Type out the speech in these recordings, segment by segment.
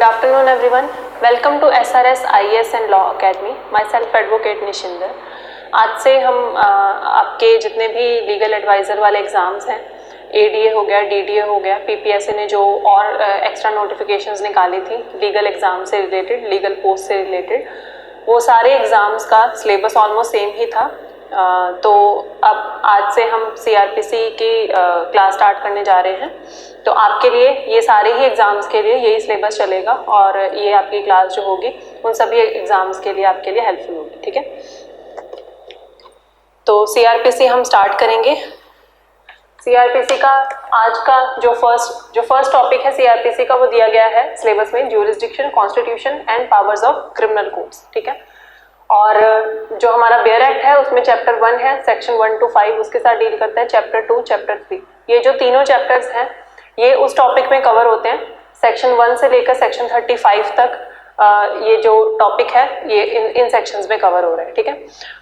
afternoon everyone. Welcome to SRS IAS and Law Academy. Myself Advocate निशिंदर. आज से हम आपके जितने भी लीगल एडवाइज़र वाले एग्ज़ाम्स हैं, ADA हो गया, DDA हो गया, PPSA ने जो और एक्स्ट्रा नोटिफिकेशंस निकाली थी लीगल एग्ज़ाम से रिलेटेड, लीगल पोस्ट से रिलेटेड, वो सारे एग्ज़ाम्स का सिलेबस ऑलमोस्ट सेम ही था. तो अब आज से हम CRPC की क्लास स्टार्ट करने जा रहे हैं. तो आपके लिए ये सारे ही एग्ज़ाम्स के लिए यही सिलेबस चलेगा और ये आपकी क्लास जो होगी उन सभी एग्ज़ाम्स के लिए आपके लिए हेल्पफुल होगी. ठीक है, तो CRPC हम स्टार्ट करेंगे. CRPC का आज का जो फर्स्ट टॉपिक है CRPC का वो दिया गया है सिलेबस में, jurisdiction, constitution and powers of criminal codes. ठीक है, और जो हमारा बेयर एक्ट है उसमें चैप्टर 1 है, सेक्शन 1 to 5 उसके साथ डील करता है. चैप्टर 2, चैप्टर 3, ये जो तीनों चैप्टर्स हैं ये उस टॉपिक में कवर होते हैं. सेक्शन 1 से लेकर सेक्शन 35 तक ये जो टॉपिक है ये इन सेक्शंस में कवर हो रहा है. ठीक है,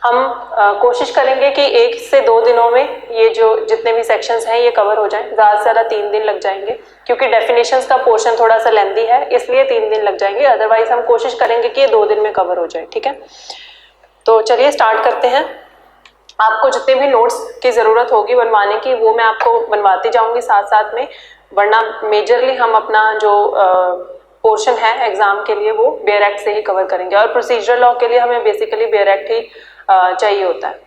हम कोशिश करेंगे कि 1 से 2 दिनों में ये जो जितने भी सेक्शंस हैं ये कवर हो जाएं. ज़्यादा से ज़्यादा 3 दिन लग जाएंगे क्योंकि डेफिनेशंस का पोर्शन थोड़ा सा लेंदी है, इसलिए 3 दिन लग जाएंगे. अदरवाइज हम कोशिश करेंगे कि ये 2 दिन में कवर हो जाए. ठीक है, तो चलिए स्टार्ट करते हैं. आपको जितने भी नोट्स की ज़रूरत होगी बनवाने की वो मैं आपको बनवाती जाऊंगी साथ साथ में, वरना मेजरली हम अपना जो पोर्शन है एग्जाम के लिए वो बेयर एक्ट से ही कवर करेंगे. और प्रोसीजरल लॉ के लिए हमें बेसिकली बेयर एक्ट ही चाहिए होता है.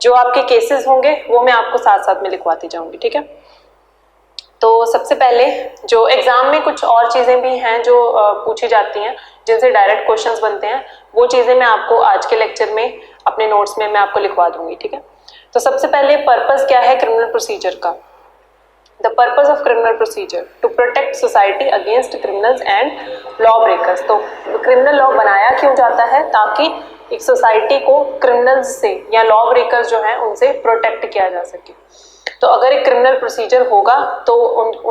जो आपके केसेस होंगे वो मैं आपको साथ साथ में लिखवाती जाऊंगी. ठीक है, तो सबसे पहले जो एग्जाम में कुछ और चीज़ें भी हैं जो पूछी जाती हैं जिनसे डायरेक्ट क्वेश्चंस बनते हैं, वो चीज़ें मैं आपको आज के लेक्चर में अपने नोट्स में मैं आपको लिखवा दूंगी. ठीक है, तो सबसे पहले पर्पस क्या है क्रिमिनल प्रोसीजर का. The purpose of criminal procedure to protect society against criminals and lawbreakers. तो क्रिमिनल लॉ बनाया क्यों जाता है? ताकि एक सोसाइटी को क्रिमिनल्स से या लॉ ब्रेकर्स जो हैं उनसे प्रोटेक्ट किया जा सके. तो अगर एक क्रिमिनल प्रोसीजर होगा तो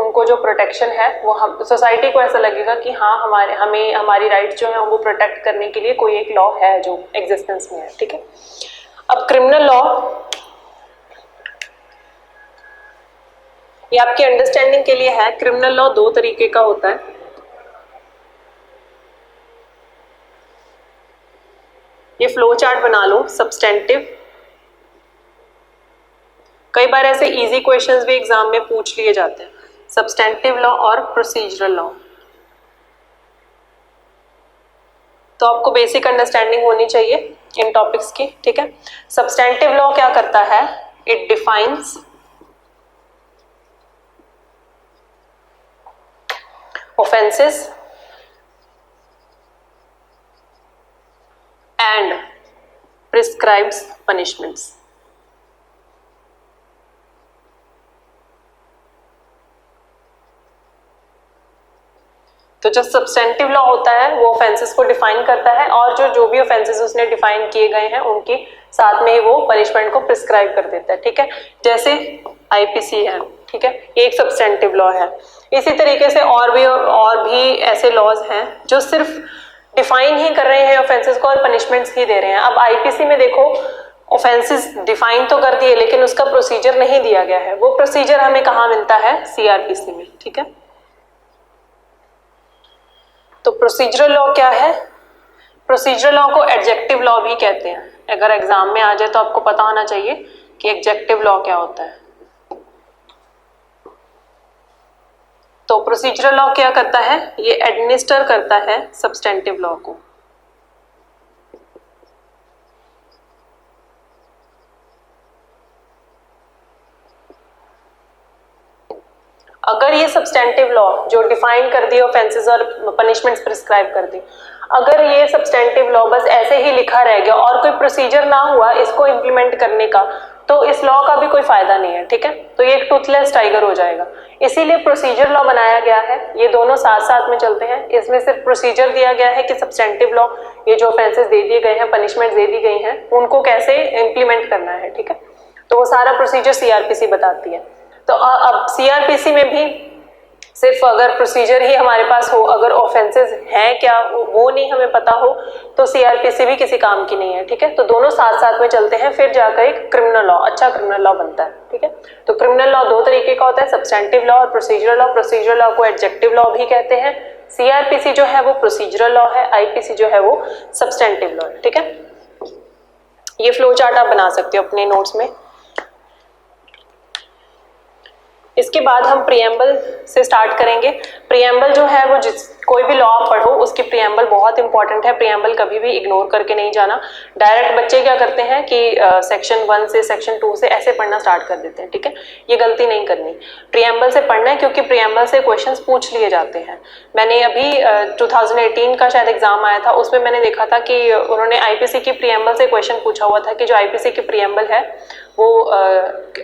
उनको जो प्रोटेक्शन है वो हम सोसाइटी को ऐसा लगेगा कि हाँ हमारी राइट्स जो हैं वो प्रोटेक्ट करने के लिए कोई एक लॉ है जो एग्जिस्टेंस में है. ठीक है, अब क्रिमिनल लॉ ये आपकी अंडरस्टैंडिंग के लिए है. क्रिमिनल लॉ 2 तरीके का होता है. ये फ्लो चार्ट बना लो. सब्सटेंटिव, कई बार ऐसे इजी क्वेश्चंस भी एग्जाम में पूछ लिए जाते हैं. सब्सटेंटिव लॉ और प्रोसीजरल लॉ. तो आपको बेसिक अंडरस्टैंडिंग होनी चाहिए इन टॉपिक्स की. ठीक है, सब्सटेंटिव लॉ क्या करता है? It defines offenses and prescribes punishments. तो जो सब्सटेंटिव लॉ होता है वो ऑफेंसेस को डिफाइन करता है और जो भी ऑफेंसेस उसने डिफाइन किए गए हैं उनके साथ में ही वो पनिशमेंट को प्रिस्क्राइब कर देता है. ठीक है, जैसे IPC है. ठीक है, एक सब्सटेंटिव लॉ है. इसी तरीके से और भी ऐसे लॉज हैं जो सिर्फ डिफाइन ही कर रहे हैं ऑफेंसेस को और पनिशमेंट्स ही दे रहे हैं. अब IPC में देखो ऑफेंसेस डिफाइन तो कर दिए लेकिन उसका प्रोसीजर नहीं दिया गया है. वो प्रोसीजर हमें कहाँ मिलता है? CRPC में. ठीक है, तो प्रोसीजरल लॉ क्या है? प्रोसीजरल लॉ को एडजेक्टिव लॉ भी कहते हैं. अगर एग्जाम में आ जाए तो आपको पता होना चाहिए कि एडजेक्टिव लॉ क्या होता है. तो प्रोसीजरल लॉ क्या करता है? ये एडमिनिस्टर करता है सब्सटेंटिव लॉ को. अगर ये सब्सटेंटिव लॉ जो डिफाइन कर दी ऑफेंसेस और पनिशमेंट्स प्रिस्क्राइब कर दी, अगर ये सब्सटेंटिव लॉ बस ऐसे ही लिखा रह गया और कोई प्रोसीजर ना हुआ इसको इम्प्लीमेंट करने का, तो इस लॉ का भी कोई फायदा नहीं है. ठीक है, तो ये एक टूथलेस टाइगर हो जाएगा. इसीलिए प्रोसीजर लॉ बनाया गया है. ये दोनों साथ साथ में चलते हैं. इसमें सिर्फ प्रोसीजर दिया गया है कि सब्सटेंटिव लॉ ये जो ऑफेंसेस दे दिए गए हैं, पनिशमेंट दे दी गई हैं, उनको कैसे इम्प्लीमेंट करना है. ठीक है, तो वो सारा प्रोसीजर CRPC बताती है. तो अब CRPC में भी सिर्फ अगर प्रोसीजर ही हमारे पास हो, अगर ऑफेंसेस हैं क्या वो नहीं हमें पता हो, तो CRPC भी किसी काम की नहीं है. ठीक है, तो दोनों साथ साथ में चलते हैं, फिर जाकर एक क्रिमिनल लॉ, अच्छा क्रिमिनल लॉ बनता है. ठीक है, तो क्रिमिनल लॉ 2 तरीके का होता है, सब्सटेंटिव लॉ और प्रोसीजरल लॉ. प्रोसीजरल लॉ को एडजेक्टिव लॉ भी कहते हैं सीआरपीसी जो है वो प्रोसीजरल लॉ है, आईपीसी जो है वो सब्सटेंटिव लॉ है। ठीक है, ये फ्लो चार्ट आप बना सकते हो अपने नोट्स में। इसके बाद हम प्रीएम्बल से स्टार्ट करेंगे। प्रीएम्बल जो है वो कोई भी लॉ आप पढ़ो उसकी प्रीएम्बल बहुत इंपॉर्टेंट है। प्रीएम्बल कभी भी इग्नोर करके नहीं जाना। डायरेक्ट बच्चे क्या करते हैं कि सेक्शन 1 से सेक्शन 2 से ऐसे पढ़ना स्टार्ट कर देते हैं। ठीक है, ये गलती नहीं करनी, प्रीएम्बल से पढ़ना है, क्योंकि प्रीएम्बल से क्वेश्चंस पूछ लिए जाते हैं। मैंने अभी 2018 का शायद एग्जाम आया था, उसमें मैंने देखा था कि उन्होंने आईपीसी की प्रीएम्बल से क्वेश्चन पूछा हुआ था कि जो आईपीसी की प्रीएम्बल है वो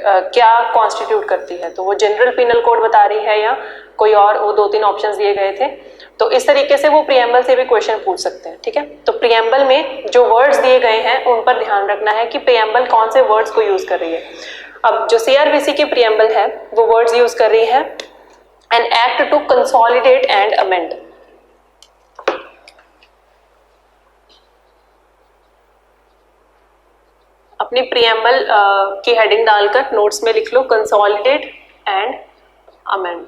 क्या कॉन्स्टिट्यूट करती है, तो वो जनरल पीनल कोड बता रही है या कोई और, वो 2-3 ऑप्शंस दिए गए थे। तो इस तरीके से वो प्रीएम्बल से भी क्वेश्चन पूछ सकते हैं। ठीक है, तो प्रीएम्बल में जो वर्ड्स दिए गए हैं उन पर ध्यान रखना है कि प्रीएम्बल कौन से वर्ड्स को यूज कर रही है। अब जो सीआरपीसी की प्रीएम्बल है वो वर्ड्स यूज कर रही है an act to consolidate and amend. अपनी प्रीएम्बल की हेडिंग डालकर नोट्स में लिख लो कंसोलिडेट एंड अमेंड।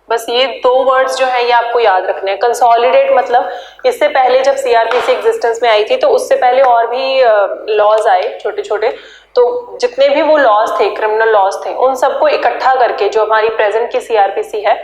बस ये 2 वर्ड्स जो है ये आपको याद रखने हैं। कंसोलिडेट मतलब इससे पहले जब सीआरपीसी एग्जिस्टेंस में आई थी तो उससे पहले और भी लॉज आए छोटे छोटे, तो जितने भी वो लॉज थे, क्रिमिनल लॉज थे, उन सबको इकट्ठा करके जो हमारी प्रेजेंट की सीआरपीसी है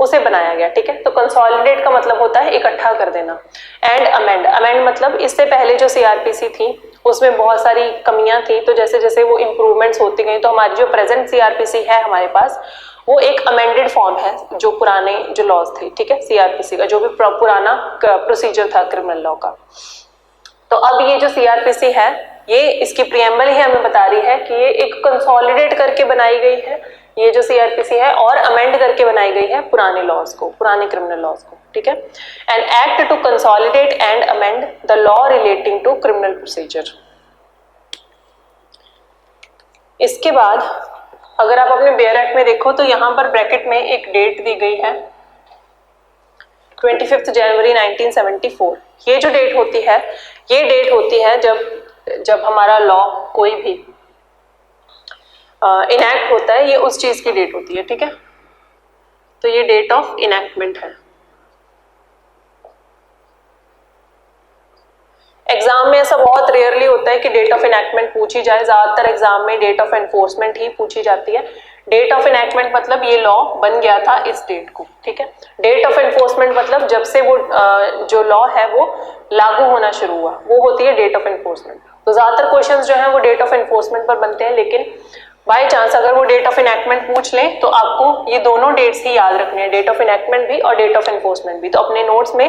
उसे बनाया गया। ठीक है, तो कंसोलिडेट का मतलब होता है इकट्ठा कर देना। एंड अमेंड, अमेंड मतलब इससे पहले जो सीआरपीसी थी उसमें बहुत सारी कमियां थी, तो जैसे जैसे वो इम्प्रूवमेंट्स होती गई तो हमारी जो प्रेजेंट सीआरपीसी है हमारे पास वो एक अमेंडेड फॉर्म है जो पुराने जो लॉज थे। ठीक है, सीआरपीसी का जो भी पुराना प्रोसीजर था क्रिमिनल लॉ का। तो अब ये जो सीआरपीसी है ये इसकी प्रीएम्बल ही हमें बता रही है कि ये एक कंसोलिडेट करके बनाई गई है ये जो सीआरपीसी है, और अमेंड करके बनाई गई है पुराने लॉज को, पुराने क्रिमिनल लॉज को। ठीक है, an act to consolidate and amend the law relating to criminal procedure. इसके बाद अगर आप अपने बेयर एक्ट में देखो तो यहाँ पर ब्रैकेट में एक डेट दी गई है 25 जनवरी 1974। ये जो डेट होती है ये डेट होती है जब हमारा लॉ कोई भी इनैक्ट होता है, ये उस चीज की डेट होती है। ठीक है, तो ये डेट ऑफ इनैक्टमेंट है। एग्जाम में ऐसा बहुत रेयरली होता है कि डेट ऑफ इनैक्टमेंट पूछी जाए, ज्यादातर एग्जाम में डेट ऑफ एनफोर्समेंट ही पूछी जाती है। डेट ऑफ इनैक्टमेंट मतलब ये लॉ बन गया था इस डेट को। ठीक है, डेट ऑफ एनफोर्समेंट मतलब जब से वो जो लॉ है वो लागू होना शुरू हुआ, वो होती है डेट ऑफ एनफोर्समेंट। तो ज्यादातर क्वेश्चंस जो है वो डेट ऑफ एनफोर्समेंट पर बनते हैं, लेकिन बाय चांस अगर वो डेट ऑफ इनैक्टमेंट पूछ लें तो आपको ये दोनों डेट्स ही याद रखने हैं, डेट ऑफ इनैक्टमेंट भी और डेट ऑफ एनफोर्समेंट भी। तो अपने नोट्स में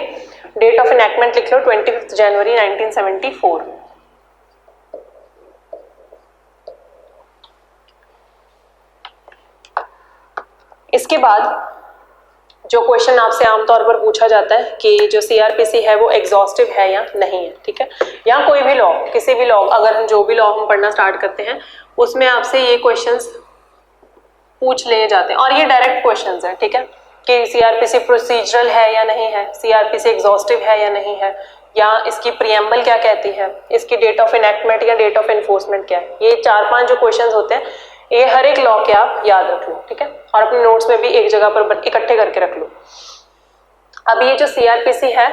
डेट ऑफ इनैक्टमेंट लिख लो 25 जनवरी 1974। इसके बाद जो क्वेश्चन आपसे आमतौर पर पूछा जाता है कि जो सीआरपीसी है वो एग्जॉस्टिव है या नहीं है। ठीक है, या कोई भी लॉ, किसी भी लॉ, अगर हम जो भी लॉ हम पढ़ना स्टार्ट करते हैं उसमें आपसे ये क्वेश्चंस पूछ लिए जाते हैं, और ये डायरेक्ट क्वेश्चंस हैं। ठीक है, कि सीआरपीसी प्रोसीजरल है या नहीं है, सीआरपीसी एग्जॉस्टिव है या नहीं है, या इसकी प्रीएम्बल क्या कहती है, इसकी डेट ऑफ इनैक्टमेंट या डेट ऑफ एनफोर्समेंट क्या है। ये 4-5 जो क्वेश्चंस होते हैं ये हर एक लॉ के आप याद रख लो। ठीक है, और अपने नोट्स में भी एक जगह पर इकट्ठे करके रख लो। अब ये जो सीआरपीसी है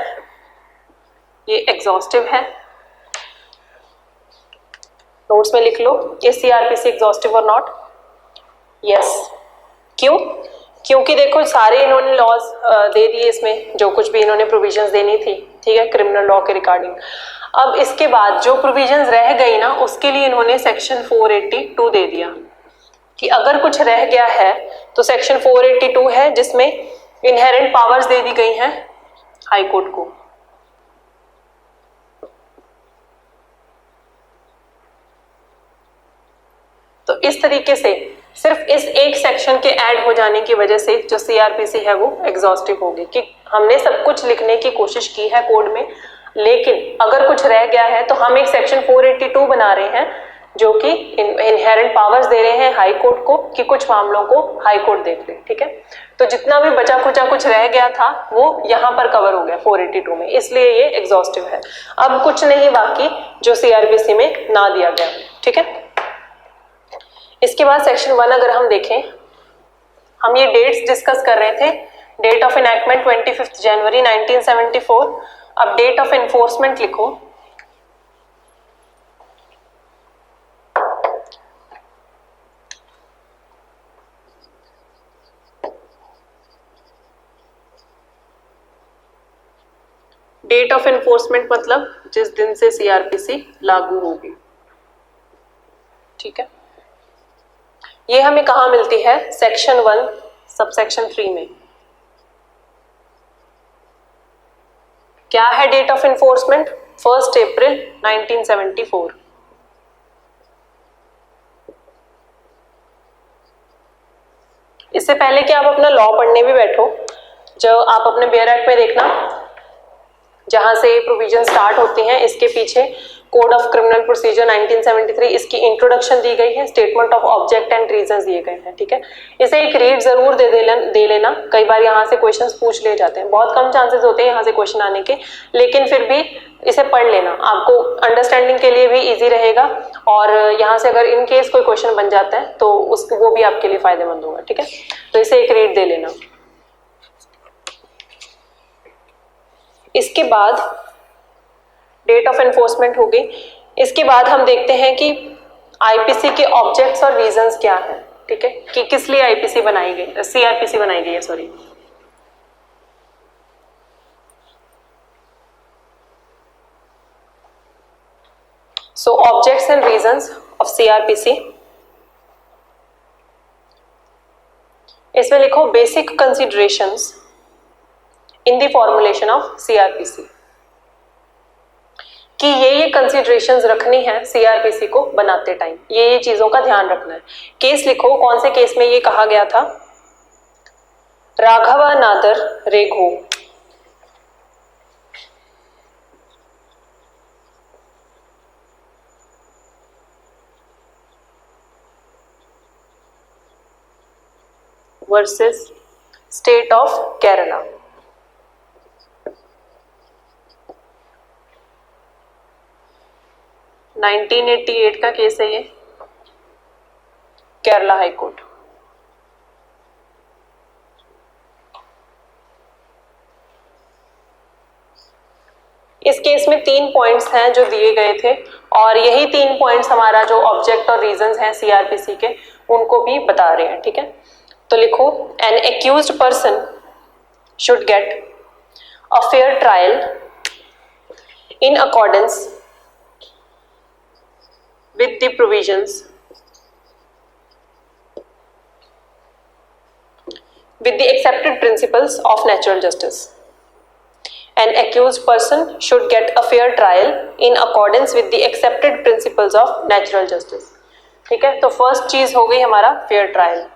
ये एग्जॉस्टिव है, नोट्स में लिख लो, इज सीआरपीसी एग्जॉस्टिव और नॉट? यस। क्यों? क्योंकि देखो सारे इन्होंने लॉज दे दिए इसमें, जो कुछ भी इन्होंने प्रोविजंस देनी थी। ठीक है, क्रिमिनल लॉ के रिगार्डिंग। अब इसके बाद जो प्रोविजंस रह गई ना उसके लिए इन्होंने सेक्शन 482 दे दिया कि अगर कुछ रह गया है तो सेक्शन 482 है जिसमें इनहेरेंट पावर्स दे दी गई हैं हाई कोर्ट को। तो इस तरीके से सिर्फ इस एक सेक्शन के ऐड हो जाने की वजह से जो सीआरपीसी है वो एग्जॉस्टिव होगी, कि हमने सब कुछ लिखने की कोशिश की है कोड में, लेकिन अगर कुछ रह गया है तो हम एक सेक्शन 482 बना रहे हैं जो कि इनहेरेंट पावर्स दे रहे हैं हाई कोर्ट को कि कुछ मामलों को हाई कोर्ट देख ले। ठीक है, तो जितना भी बचा खुचा कुछ रह गया था वो यहाँ पर कवर हो गया 482 में, इसलिए ये एग्जॉस्टिव है। अब कुछ नहीं बाकी जो सीआरपीसी में ना दिया गया। ठीक है, इसके बाद सेक्शन 1 अगर हम देखें, हम ये डेट्स डिस्कस कर रहे थे डेट ऑफ इनैक्टमेंट 25 जनवरी 1974। अब डेट ऑफ एनफोर्समेंट लिखो। डेट ऑफ एनफोर्समेंट मतलब जिस दिन से सीआरपीसी लागू होगी, ठीक है। ये हमें कहाँ मिलती है? सेक्शन 1 सबसेक्शन 3 में। क्या है डेट ऑफ एनफोर्समेंट? 1 अप्रैल 1974। इससे पहले कि आप अपना लॉ पढ़ने भी बैठो, जो आप अपने बेयर एक्ट में देखना, जहां से प्रोविजन स्टार्ट होती हैं, इसके पीछे कोड ऑफ क्रिमिनल प्रोसीजर 1973, इसकी इंट्रोडक्शन दी गई है, statement of object and reasons दिए गए हैं, ठीक है। इसे एक रीड जरूर दे लेना। कई बार यहाँ से क्वेश्चंस पूछ लिए जाते हैं, बहुत कम चांसेस होते हैं यहाँ से क्वेश्चन आने के, लेकिन फिर भी इसे पढ़ लेना, आपको अंडरस्टैंडिंग के लिए भी इजी रहेगा। और यहाँ से अगर इन केस कोई क्वेश्चन बन जाता है तो वो भी आपके लिए फायदेमंद होगा, ठीक है। तो इसे एक रीड दे लेना। इसके बाद डेट ऑफ एनफोर्समेंट होगी। इसके बाद हम देखते हैं कि आईपीसी के ऑब्जेक्ट्स और रीजंस क्या है, ठीक है, कि किस लिए आईपीसी बनाई गई, सीआरपीसी बनाई गई है, sorry. So objects and reasons of CrPC, इसमें लिखो basic considerations in the formulation of CrPC, कि ये कंसीडरेशंस रखनी है सीआरपीसी को बनाते टाइम, ये चीजों का ध्यान रखना है। केस लिखो, कौन से केस में ये कहा गया था? राघवानादर रेघो, वर्सेस स्टेट ऑफ केरला। - 1988 का केस है ये, केरला हाई कोर्ट। इस केस में 3 पॉइंट्स हैं जो दिए गए थे, और यही 3 पॉइंट्स हमारा जो ऑब्जेक्ट और रीजंस हैं सीआरपीसी के, उनको भी बता रहे हैं, ठीक है। तो लिखो, N accused person should get a fair trial in accordance with the provisions with the accepted principles of natural justice. An accused person should get a fair trial in accordance with the accepted principles of natural justice. ठीक है, तो first चीज हो गई हमारा fair trial.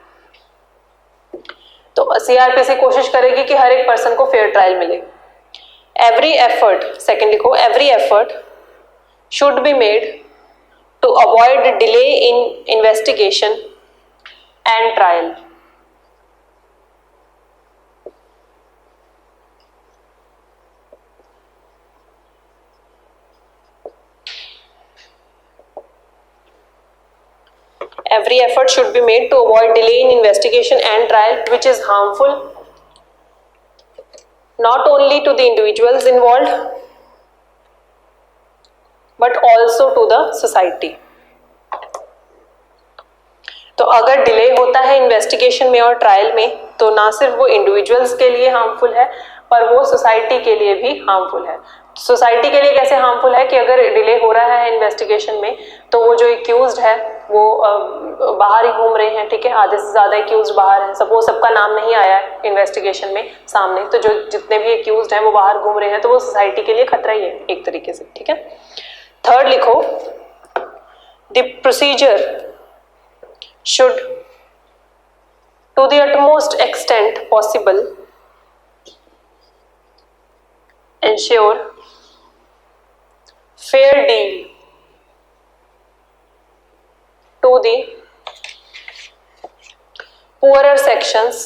तो CrPC कोशिश करेगी कि हर एक पर्सन को फेयर ट्रायल मिले। एवरी एफर्ट, सेकेंड लिखो, every effort should be made to avoid delay in investigation and trial. Every effort should be made to avoid delay in investigation and trial, which is harmful not only to the individuals involved but also to the society. तो अगर delay होता है investigation में और trial में, तो ना सिर्फ वो इंडिविजुअल्स के लिए हार्मफुल है, पर वो सोसाइटी के लिए भी हार्मफुल है। सोसाइटी के लिए कैसे हार्मफुल है कि अगर डिले हो रहा है इन्वेस्टिगेशन में, तो वो जो एक्यूज्ड है वो बाहर ही घूम रहे हैं, ठीक है, आधे से ज़्यादा एक्यूज्ड बाहर हैं, वो सबका नाम नहीं आया है इन्वेस्टिगेशन में सामने, तो जो जितने भी एक्यूज्ड हैं वो बाहर घूम रहे हैं, तो वो सोसाइटी के लिए खतरा ही है एक तरीके से, ठीक है। थर्ड लिखो, the procedure should to the utmost extent possible ensure fair deal to the poorer sections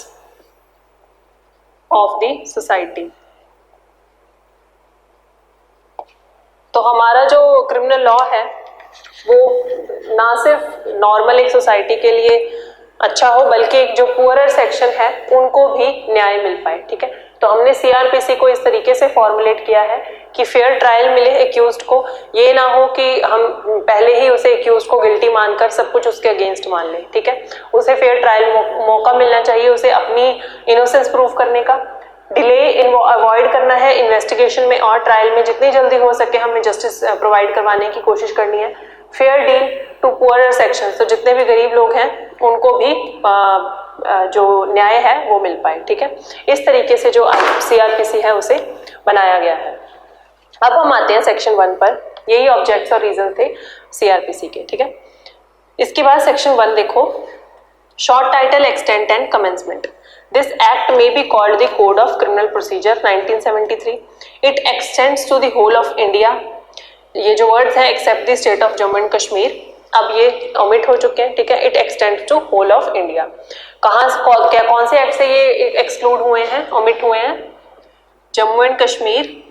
of the society। तो हमारा जो क्रिमिनल लॉ है वो ना सिर्फ नॉर्मल एक सोसाइटी के लिए अच्छा हो, बल्कि जो पुअरर सेक्शन है उनको भी न्याय मिल पाए। ठीक है, तो हमने सीआरपीसी को इस तरीके से फॉर्मुलेट किया है कि फेयर ट्रायल मिले एक्यूज्ड को, ये ना हो कि हम पहले ही उसे एक्यूज्ड को गिल्टी मानकर सब कुछ उसके अगेंस्ट मान लें। ठीक है, उसे फेयर ट्रायल मौका मिलना चाहिए, उसे अपनी इनोसेंस प्रूव करने का। डिले अवॉइड करना है इन्वेस्टिगेशन में और ट्रायल में, जितनी जल्दी हो सके हमें जस्टिस प्रोवाइड करवाने की कोशिश करनी है। Fair deal to poorer section, तो जितने भी गरीब लोग हैं उनको भी जो न्याय है वो मिल पाए। ठीक है, इस तरीके से जो सीआरपीसी है उसे बनाया गया है। अब हम आते हैं सेक्शन 1 पर। यही ऑब्जेक्ट्स और रीजन थे सीआरपीसी के। ठीक है, इसके बाद सेक्शन 1 देखो, short title, extent and commencement. This act may be called the Code of Criminal Procedure 1973. It extends to the whole of India. ये जो वर्ड्स हैं except the state of Jammu and Kashmir, अब ये ओमिट हो चुके हैं। ठीक है, it extends to whole of India. क्या कौन से एक्ट से ये एक्सक्लूड हुए हैं, ओमिट हुए हैं? Jammu and Kashmir,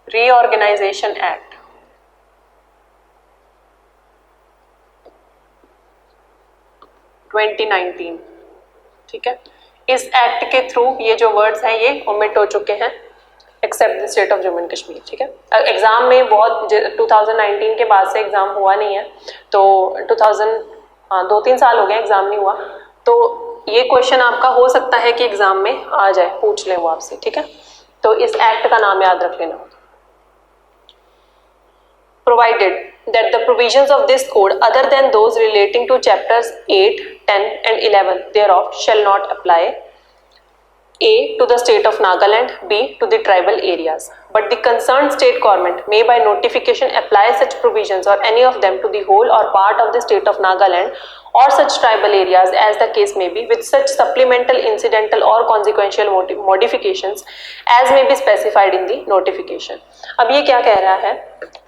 reorganisation act 2019। ठीक है, इस एक्ट के थ्रू ये जो वर्ड्स हैं ये ओमिट हो चुके हैं, except the state of Jammu and Kashmir. ठीक है, एग्जाम में बहुत 2019 के बाद से एग्जाम हुआ नहीं है, तो 2-3 साल हो गए एग्जाम नहीं हुआ, तो ये क्वेश्चन आपका हो सकता है कि एग्जाम में आ जाए, पूछ ले वो आपसे। ठीक है, तो इस एक्ट का नाम याद रख लेना। Provided that the provisions of this code other than those relating to chapters 8, 10 and 11 thereof shall not apply: A. to the state of Nagaland, B. to the tribal areas. But the concerned state government may by notification apply such provisions or any of them to the whole or part of the state of Nagaland or such tribal areas as the case may be, with such supplemental, incidental or consequential modifications as may be specified in the notification. अब ये क्या कह रहा है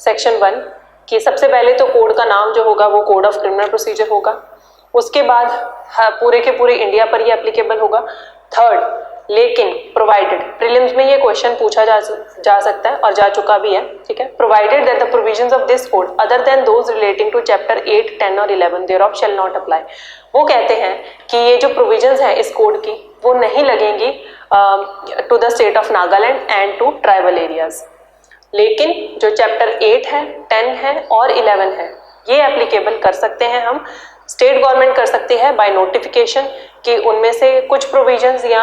section 1 कि सबसे पहले तो कोड का नाम जो होगा वो कोड ऑफ क्रिमिनल प्रोसीजर होगा, उसके बाद पूरे के पूरे इंडिया पर ये एप्लीकेबल होगा। थर्ड, लेकिन प्रोवाइडेड, प्रीलिम्स में ये क्वेश्चन पूछा जा सकता है और जा चुका भी है। ठीक है, provided that the provisions of this code other than those relating to chapter 8, 10 और 11 देयरऑफ शैल नॉट अप्लाई। वो कहते हैं कि ये जो प्रोविजंस हैं इस कोड की वो नहीं लगेंगी to the state of Nagaland and to tribal areas, लेकिन जो चैप्टर 8 है, 10 है और 11 है ये एप्लीकेबल कर सकते हैं हम। स्टेट गवर्नमेंट कर सकती है बाय नोटिफिकेशन कि उनमें से कुछ प्रोविजंस या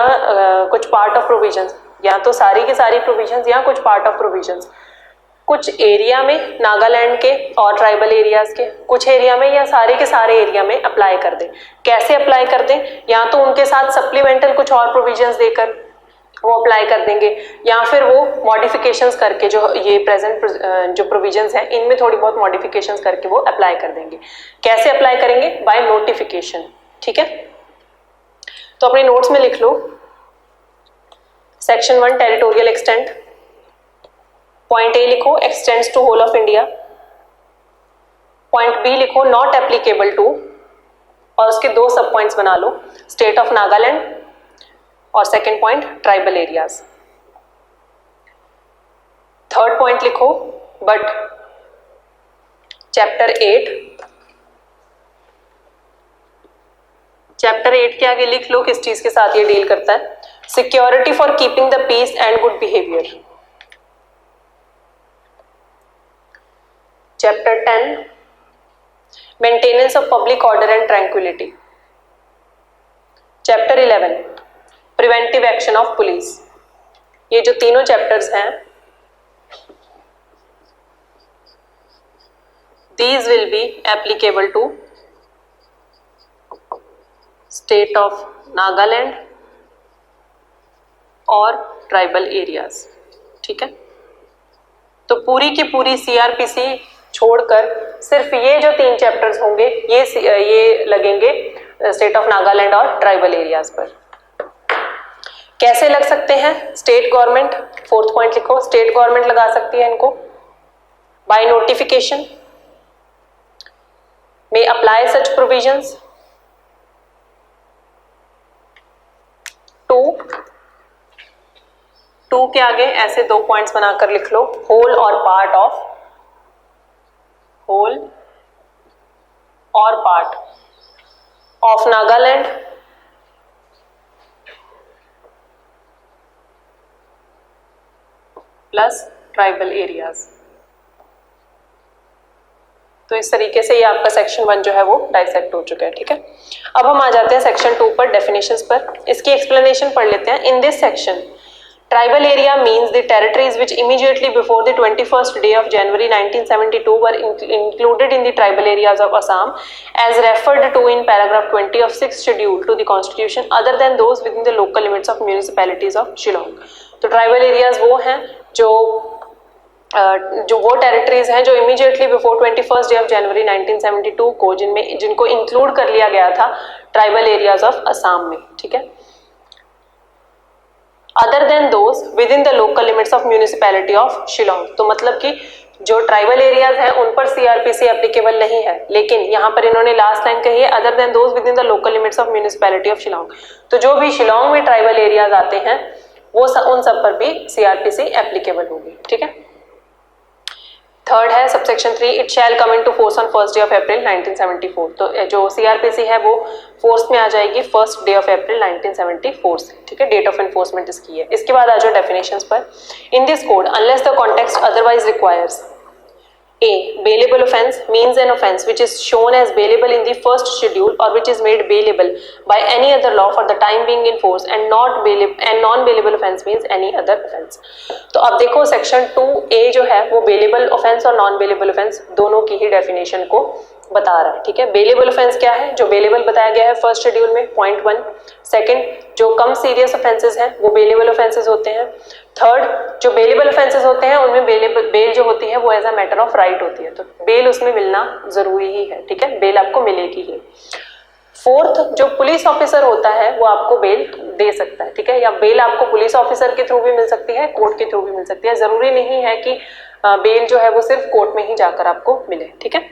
कुछ पार्ट ऑफ प्रोविजंस, या तो सारी की सारी प्रोविजंस या कुछ पार्ट ऑफ प्रोविजंस, कुछ एरिया में नागालैंड के और ट्राइबल एरियाज के, कुछ एरिया में या सारे के सारे एरिया में अप्लाई कर दें। कैसे अप्लाई कर दें? या तो उनके साथ सप्लीमेंटल कुछ और प्रोविजंस देकर वो अप्लाई कर देंगे, या फिर वो मॉडिफिकेशंस करके जो ये प्रेजेंट जो प्रोविजंस हैं इनमें थोड़ी बहुत मॉडिफिकेशंस करके वो अप्लाई कर देंगे। कैसे अप्लाई करेंगे? By notification. ठीक है, तो अपने नोट्स में लिख लो section 1 territorial extent, point A लिखो extends to whole of India, point B लिखो नॉट एप्लीकेबल टू, और उसके 2 सब पॉइंट्स बना लो, स्टेट ऑफ नागालैंड और second point tribal areas. Third point लिखो बट चैप्टर 8 के आगे लिख लो किस चीज के साथ ये डील करता है, security for keeping the peace and good behaviour. Chapter 10 maintenance of public order and tranquillity. Chapter 11 preventive action of police. ये जो तीनों चैप्टर्स हैं these will be applicable to state of Nagaland और ट्राइबल एरियाज। ठीक है, तो पूरी की पूरी सीआरपीसी छोड़कर सिर्फ ये जो 3 चैप्टर्स होंगे ये लगेंगे स्टेट ऑफ नागालैंड और ट्राइबल एरियाज पर। कैसे लग सकते हैं? स्टेट गवर्नमेंट, 4th पॉइंट लिखो, स्टेट गवर्नमेंट लगा सकती है इनको बाय नोटिफिकेशन में अप्लाई सच प्रोविजंस टू के आगे ऐसे 2 पॉइंट्स बनाकर लिख लो, होल और part of, whole Nagaland, plus tribal areas. तो इस तरीके से ये आपका सेक्शन 1 जो है वो डाइसेक्ट हो चुका है, ठीक है। अब हम आ जाते हैं सेक्शन 2 पर, डेफिनेशंस पर। इसकी एक्सप्लेनेशन पढ़ लेते हैं। In this section, tribal area means the territories which immediately before the 21st day of January 1972 were included in the tribal areas of Assam as referred to in paragraph 20 of 6th schedule to the constitution other than those within the local limits of municipalities of Shillong। तो tribal areas वो हैं जो वो territories हैं जो immediately before 21st day of January 1972 को जिनको include कर लिया गया था ट्राइबल एरियाज ऑफ असम में, ठीक है। Other than those with in the local limits of municipality of Shillong. तो मतलब कि जो ट्राइबल एरियाज हैं उन पर सीआरपीसी एप्लीकेबल नहीं है, लेकिन यहाँ पर इन्होंने लास्ट लाइन कही है other than those with in the local limits of municipality of Shillong. तो जो भी शिलोंग में ट्राइबल एरियाज आते हैं वो उन सब पर भी सीआरपीसी एप्लीकेबल होगी, ठीक है। थर्ड है subsection 3, it shall come into force on 1st day of April 1974। तो जो सीआरपीसी है वो फोर्स में आ जाएगी 1st डे ऑफ अप्रैल 1974 से, ठीक है। डेट ऑफ एनफोर्समेंट इसकी है। इसके बाद आ जाओ डेफिनेशंस पर। In this code unless the context otherwise requires, A. Bailable offence means an offence which is shown as bailable in the first schedule or which is made bailable by any other law for the time being in force and non-bailable offence means any other offence। तो अब देखो section 2A जो है वो bailable offence और non-bailable offence दोनों की ही definition को बता रहा है, ठीक है। बेलेबल ऑफेंस क्या है? जो बेलेबल बताया गया है फर्स्ट शेड्यूल में पॉइंट 1। सेकंड, जो कम सीरियस ऑफेंसेस हैं वो बेलेबल ऑफेंसेस होते हैं। थर्ड, जो बेलेबल ऑफेंसेस होते हैं उनमें बेल जो होती है वो as a matter of right होती है, तो बेल उसमें मिलना जरूरी ही है, ठीक है। बेल आपको मिलेगी ही। फोर्थ, जो पुलिस ऑफिसर होता है वो आपको बेल दे सकता है, ठीक है। या बेल आपको पुलिस ऑफिसर के थ्रू भी मिल सकती है, कोर्ट के थ्रू भी मिल सकती है। जरूरी नहीं है कि बेल जो है वो सिर्फ कोर्ट में ही जाकर आपको मिले, ठीक है।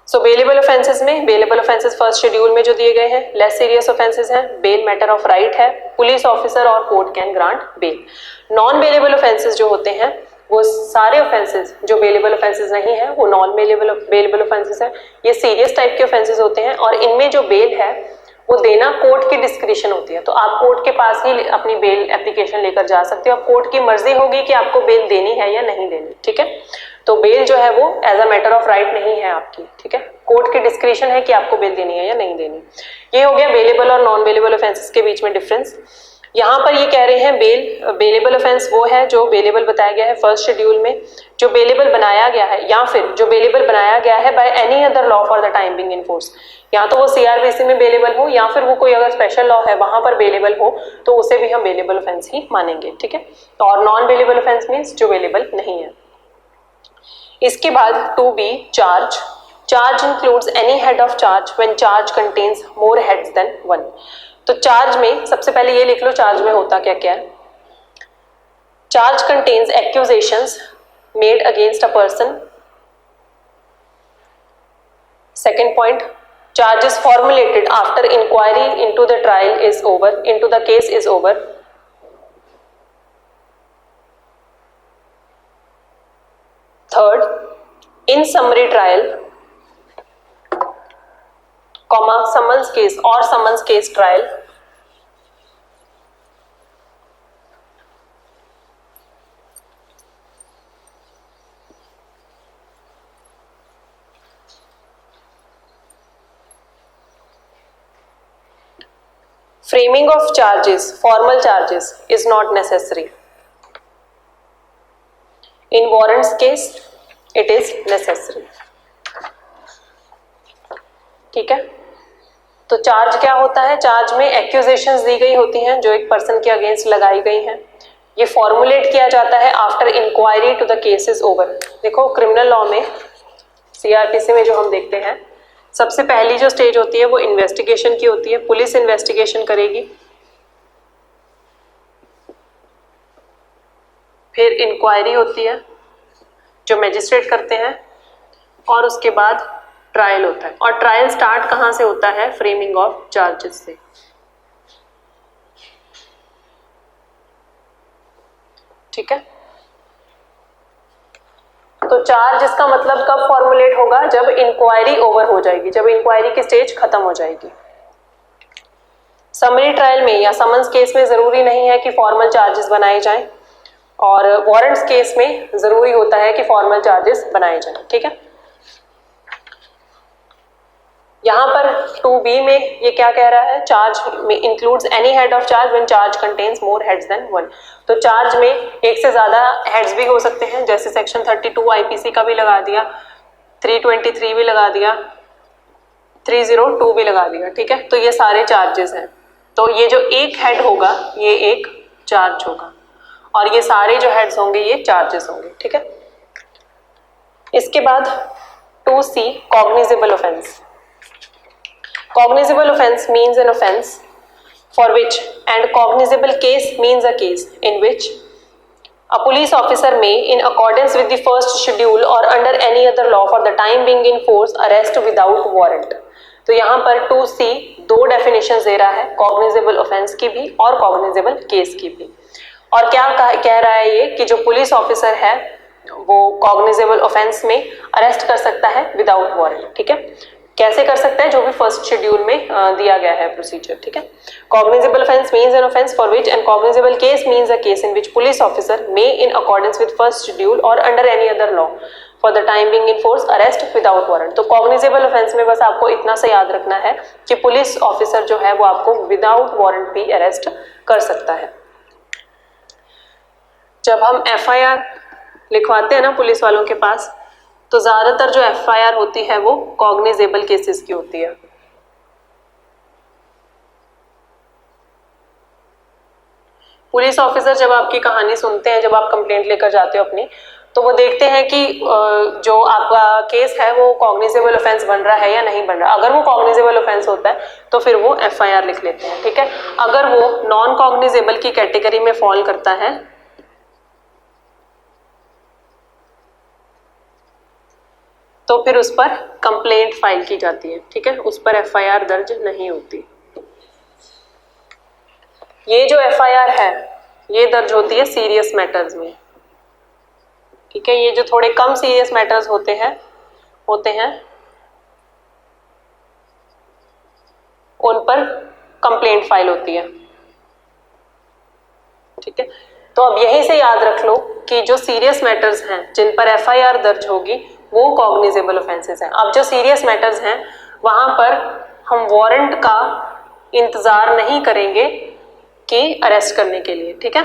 सो बेलेबल ऑफेंसेस में, बेलेबल ऑफेंसेस फर्स्ट शेड्यूल में जो दिए गए हैं लेस सीरियस ऑफेंसेस हैं, बेल मैटर ऑफ राइट है, पुलिस ऑफिसर और court can grant bell. Non bailable offences जो होते हैं वो सारे ऑफेंसेस जो बेलेबल ऑफेंसेस नहीं है वो नॉन बेलेबल ऑफेंसेस है। ये सीरियस टाइप के ऑफेंसेस होते हैं और इनमें जो बेल है वो देना कोर्ट की डिस्क्रिशन होती है। तो आप कोर्ट के पास ही अपनी बेल एप्लीकेशन लेकर जा सकते हो। अब कोर्ट की मर्जी होगी कि आपको बेल देनी है या नहीं देनी, ठीक है। तो बेल जो है वो as a matter of right नहीं है आपकी, ठीक है। कोर्ट की डिस्क्रिशन है कि आपको बेल देनी है या नहीं देनी। ये हो गया बेलेबल और नॉन बेलेबल ऑफेंसेस के बीच में डिफरेंस। यहाँ पर ये कह रहे हैं बेलेबल ऑफेंस वो है जो बेलेबल बताया गया है फर्स्ट शेड्यूल में, जो बेलेबल बनाया गया है या फिर जो बेलेबल बनाया गया है by any other law for the time being in force. या तो वो सीआरपीसी में बेलेबल हो या फिर वो कोई अगर स्पेशल लॉ है वहां पर बेलेबल हो तो उसे भी हम बेलेबल ऑफेंस ही मानेंगे, ठीक है। और नॉन बेलेबल ऑफेंस मीन्स जो बेलेबल नहीं है। इसके बाद 2B charge. Charge includes any head of charge when charge contains more heads than 1। तो चार्ज में सबसे पहले ये लिख लो चार्ज में होता क्या क्या है। Charge contains accusations made against a person. Second point, charge is formulated after inquiry into the trial is over, into the case is over. Third, in summary trial, comma summons case or summons case trial. Framing of charges, formal charges is not necessary. In warrants case, it is necessary. ठीक है। तो charge क्या होता है? Charge में accusations दी गई होती हैं जो एक पर्सन के अगेंस्ट लगाई गई हैं। ये फॉर्मुलेट किया जाता है after inquiry to the case is over. देखो क्रिमिनल लॉ में, सीआरपीसी में जो हम देखते हैं, सबसे पहली जो स्टेज होती है वो इन्वेस्टिगेशन की होती है। पुलिस इन्वेस्टिगेशन करेगी, फिर इंक्वायरी होती है जो मैजिस्ट्रेट करते हैं और उसके बाद ट्रायल होता है। और ट्रायल स्टार्ट कहां से होता है? फ्रेमिंग ऑफ चार्जेस से, ठीक है। तो चार्ज इसका मतलब कब फॉर्मुलेट होगा, जब इंक्वायरी ओवर हो जाएगी, जब इंक्वायरी की स्टेज खत्म हो जाएगी। समरी ट्रायल में या समन्स केस में जरूरी नहीं है कि फॉर्मल चार्जेस बनाए जाएं, और वारंट्स केस में जरूरी होता है कि फॉर्मल चार्जेस बनाए जाएं। ठीक है, यहां पर 2B में ये क्या कह रहा है, चार्ज में includes any head of charge when charge contains more heads than one. तो चार्ज में एक से ज्यादा हेड्स भी हो सकते हैं, जैसे सेक्शन 32 आईपीसी का भी लगा दिया, 323 भी लगा दिया, 302 भी लगा दिया। ठीक है, तो ये सारे चार्जेस हैं। तो ये जो एक हेड होगा ये एक चार्ज होगा, और ये सारे जो हेड्स होंगे ये चार्जेस होंगे। ठीक है, इसके बाद 2C cognizable offence. Cognizable offense means an offense for which, and cognizable case means a case in which a police officer may, in accordance with the first schedule or under any other law for the time being in force, arrest without warrant। तो यहाँ पर 2C दो definition दे रहा है, cognizable offense की भी और cognizable case की भी। और क्या कह रहा है ये कि जो पुलिस ऑफिसर है वो cognizable offense में अरेस्ट कर सकता है विदाउट वारंट। ठीक है, कैसे कर सकता है, जो भी फर्स्ट शेड्यूल में दिया गया है प्रोसीजर। ठीक है, cognizable offence means an offence for which, and cognizable case means a case in which police officer may, in accordance with first schedule or under any other law for the time being in force, arrest without warrant. तो cognizable offence में बस आपको इतना सा याद रखना है कि पुलिस ऑफिसर जो है वो आपको विदाउट वारंट भी अरेस्ट कर सकता है। जब हम FIR लिखवाते हैं ना पुलिस वालों के पास, तो ज्यादातर जो FIR होती है वो कॉग्निजेबल केसेस की होती है। पुलिस ऑफिसर जब आपकी कहानी सुनते हैं, जब आप कंप्लेंट लेकर जाते हो अपनी, तो वो देखते हैं कि जो आपका केस है वो कॉग्निजेबल ऑफेंस बन रहा है या नहीं बन रहा। अगर वो कॉग्निजेबल ऑफेंस होता है तो फिर वो FIR लिख लेते हैं। ठीक है, अगर वो नॉन कॉग्निजेबल की कैटेगरी में फॉल करता है तो फिर उस पर कंप्लेंट फाइल की जाती है। ठीक है, उस पर FIR दर्ज नहीं होती। ये जो FIR है ये दर्ज होती है सीरियस मैटर्स में। ठीक है, ये जो थोड़े कम सीरियस मैटर्स होते हैं उन पर कंप्लेंट फाइल होती है। ठीक है, तो अब यहीं से याद रख लो कि जो सीरियस मैटर्स हैं जिन पर FIR दर्ज होगी वो कॉग्निजेबल ऑफेंसेस हैं। अब जो सीरियस मैटर्स हैं वहां पर हम वारंट का इंतजार नहीं करेंगे कि अरेस्ट करने के लिए। ठीक है,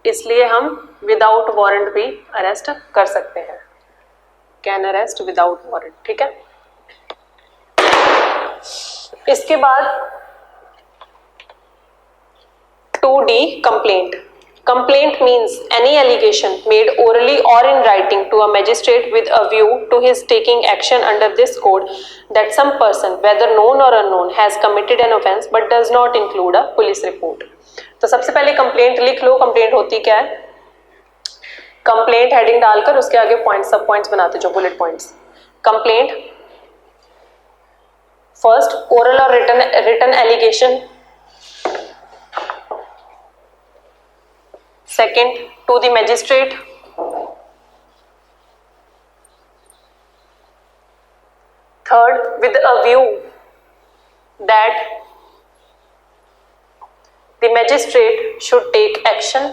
इसलिए हम विदाउट वारंट भी अरेस्ट कर सकते हैं, कैन अरेस्ट विदाउट वारंट। ठीक है, इसके बाद 2D complaint. Complaint means any allegation made orally or in writing to a magistrate with a view to his taking action under this code that some person, whether known or unknown, has committed an offence but does not include a police report। तो सबसे पहले complaint लिख लो, complaint होती क्या है। Complaint heading डालकर उसके आगे पॉइंट्स, सब पॉइंट्स बनाते जो bullet points. Complaint first oral or written allegation, second to the magistrate, third with a view that the magistrate should take action,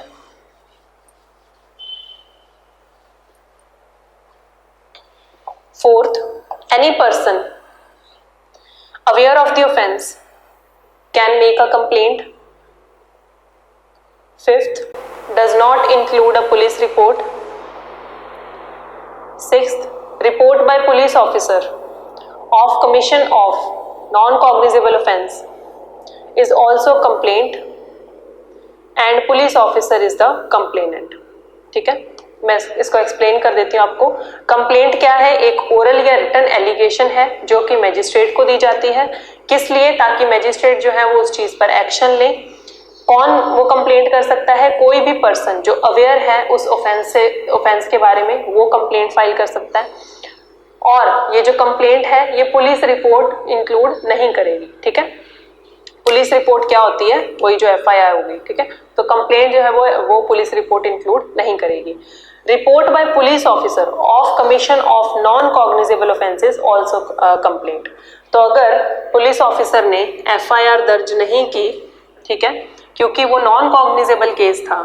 fourth any person aware of the offence can make a complaint, fifth does not include a police report, sixth report by police officer of commission of non-cognizable offence is also complaint and police officer is the complainant। ठीक है, मैं इसको explain कर देती हूँ आपको। Complaint क्या है, एक ओरल या रिटन एलिगेशन है जो कि मैजिस्ट्रेट को दी जाती है। किस लिए, ताकि मैजिस्ट्रेट जो है वो उस चीज पर एक्शन ले। कौन वो कंप्लेंट कर सकता है, कोई भी पर्सन जो अवेयर है उस ऑफेंस के बारे में वो कंप्लेंट फाइल कर सकता है। और ये जो कंप्लेंट है ये पुलिस रिपोर्ट इंक्लूड नहीं करेगी। ठीक है, पुलिस रिपोर्ट क्या होती है, वही जो FIR होगी, ठीक है। तो कंप्लेंट जो है वो पुलिस रिपोर्ट इंक्लूड नहीं करेगी। Report by police officer of commission of non cognizable offences also complaint. तो अगर पुलिस ऑफिसर ने FIR दर्ज नहीं की, ठीक है, क्योंकि वो नॉन कॉग्निजेबल केस था।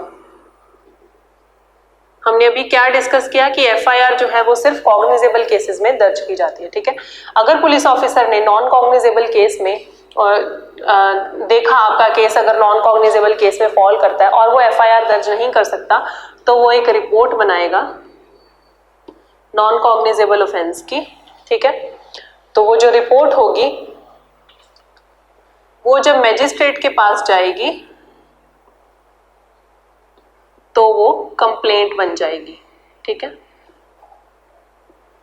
हमने अभी क्या डिस्कस किया कि FIR जो है वो सिर्फ कॉग्निजेबल केसेस में दर्ज की जाती है, ठीक है। अगर पुलिस ऑफिसर ने नॉन कॉग्निजेबल केस में देखा आपका केस अगर नॉन कॉग्निजेबल केस में फॉल करता है और वो FIR दर्ज नहीं कर सकता, तो वो एक रिपोर्ट बनाएगा नॉन कॉग्निजेबल ऑफेंस की, ठीक है। तो वो जो रिपोर्ट होगी वो जब मैजिस्ट्रेट के पास जाएगी तो वो कंप्लेंट बन जाएगी, ठीक है।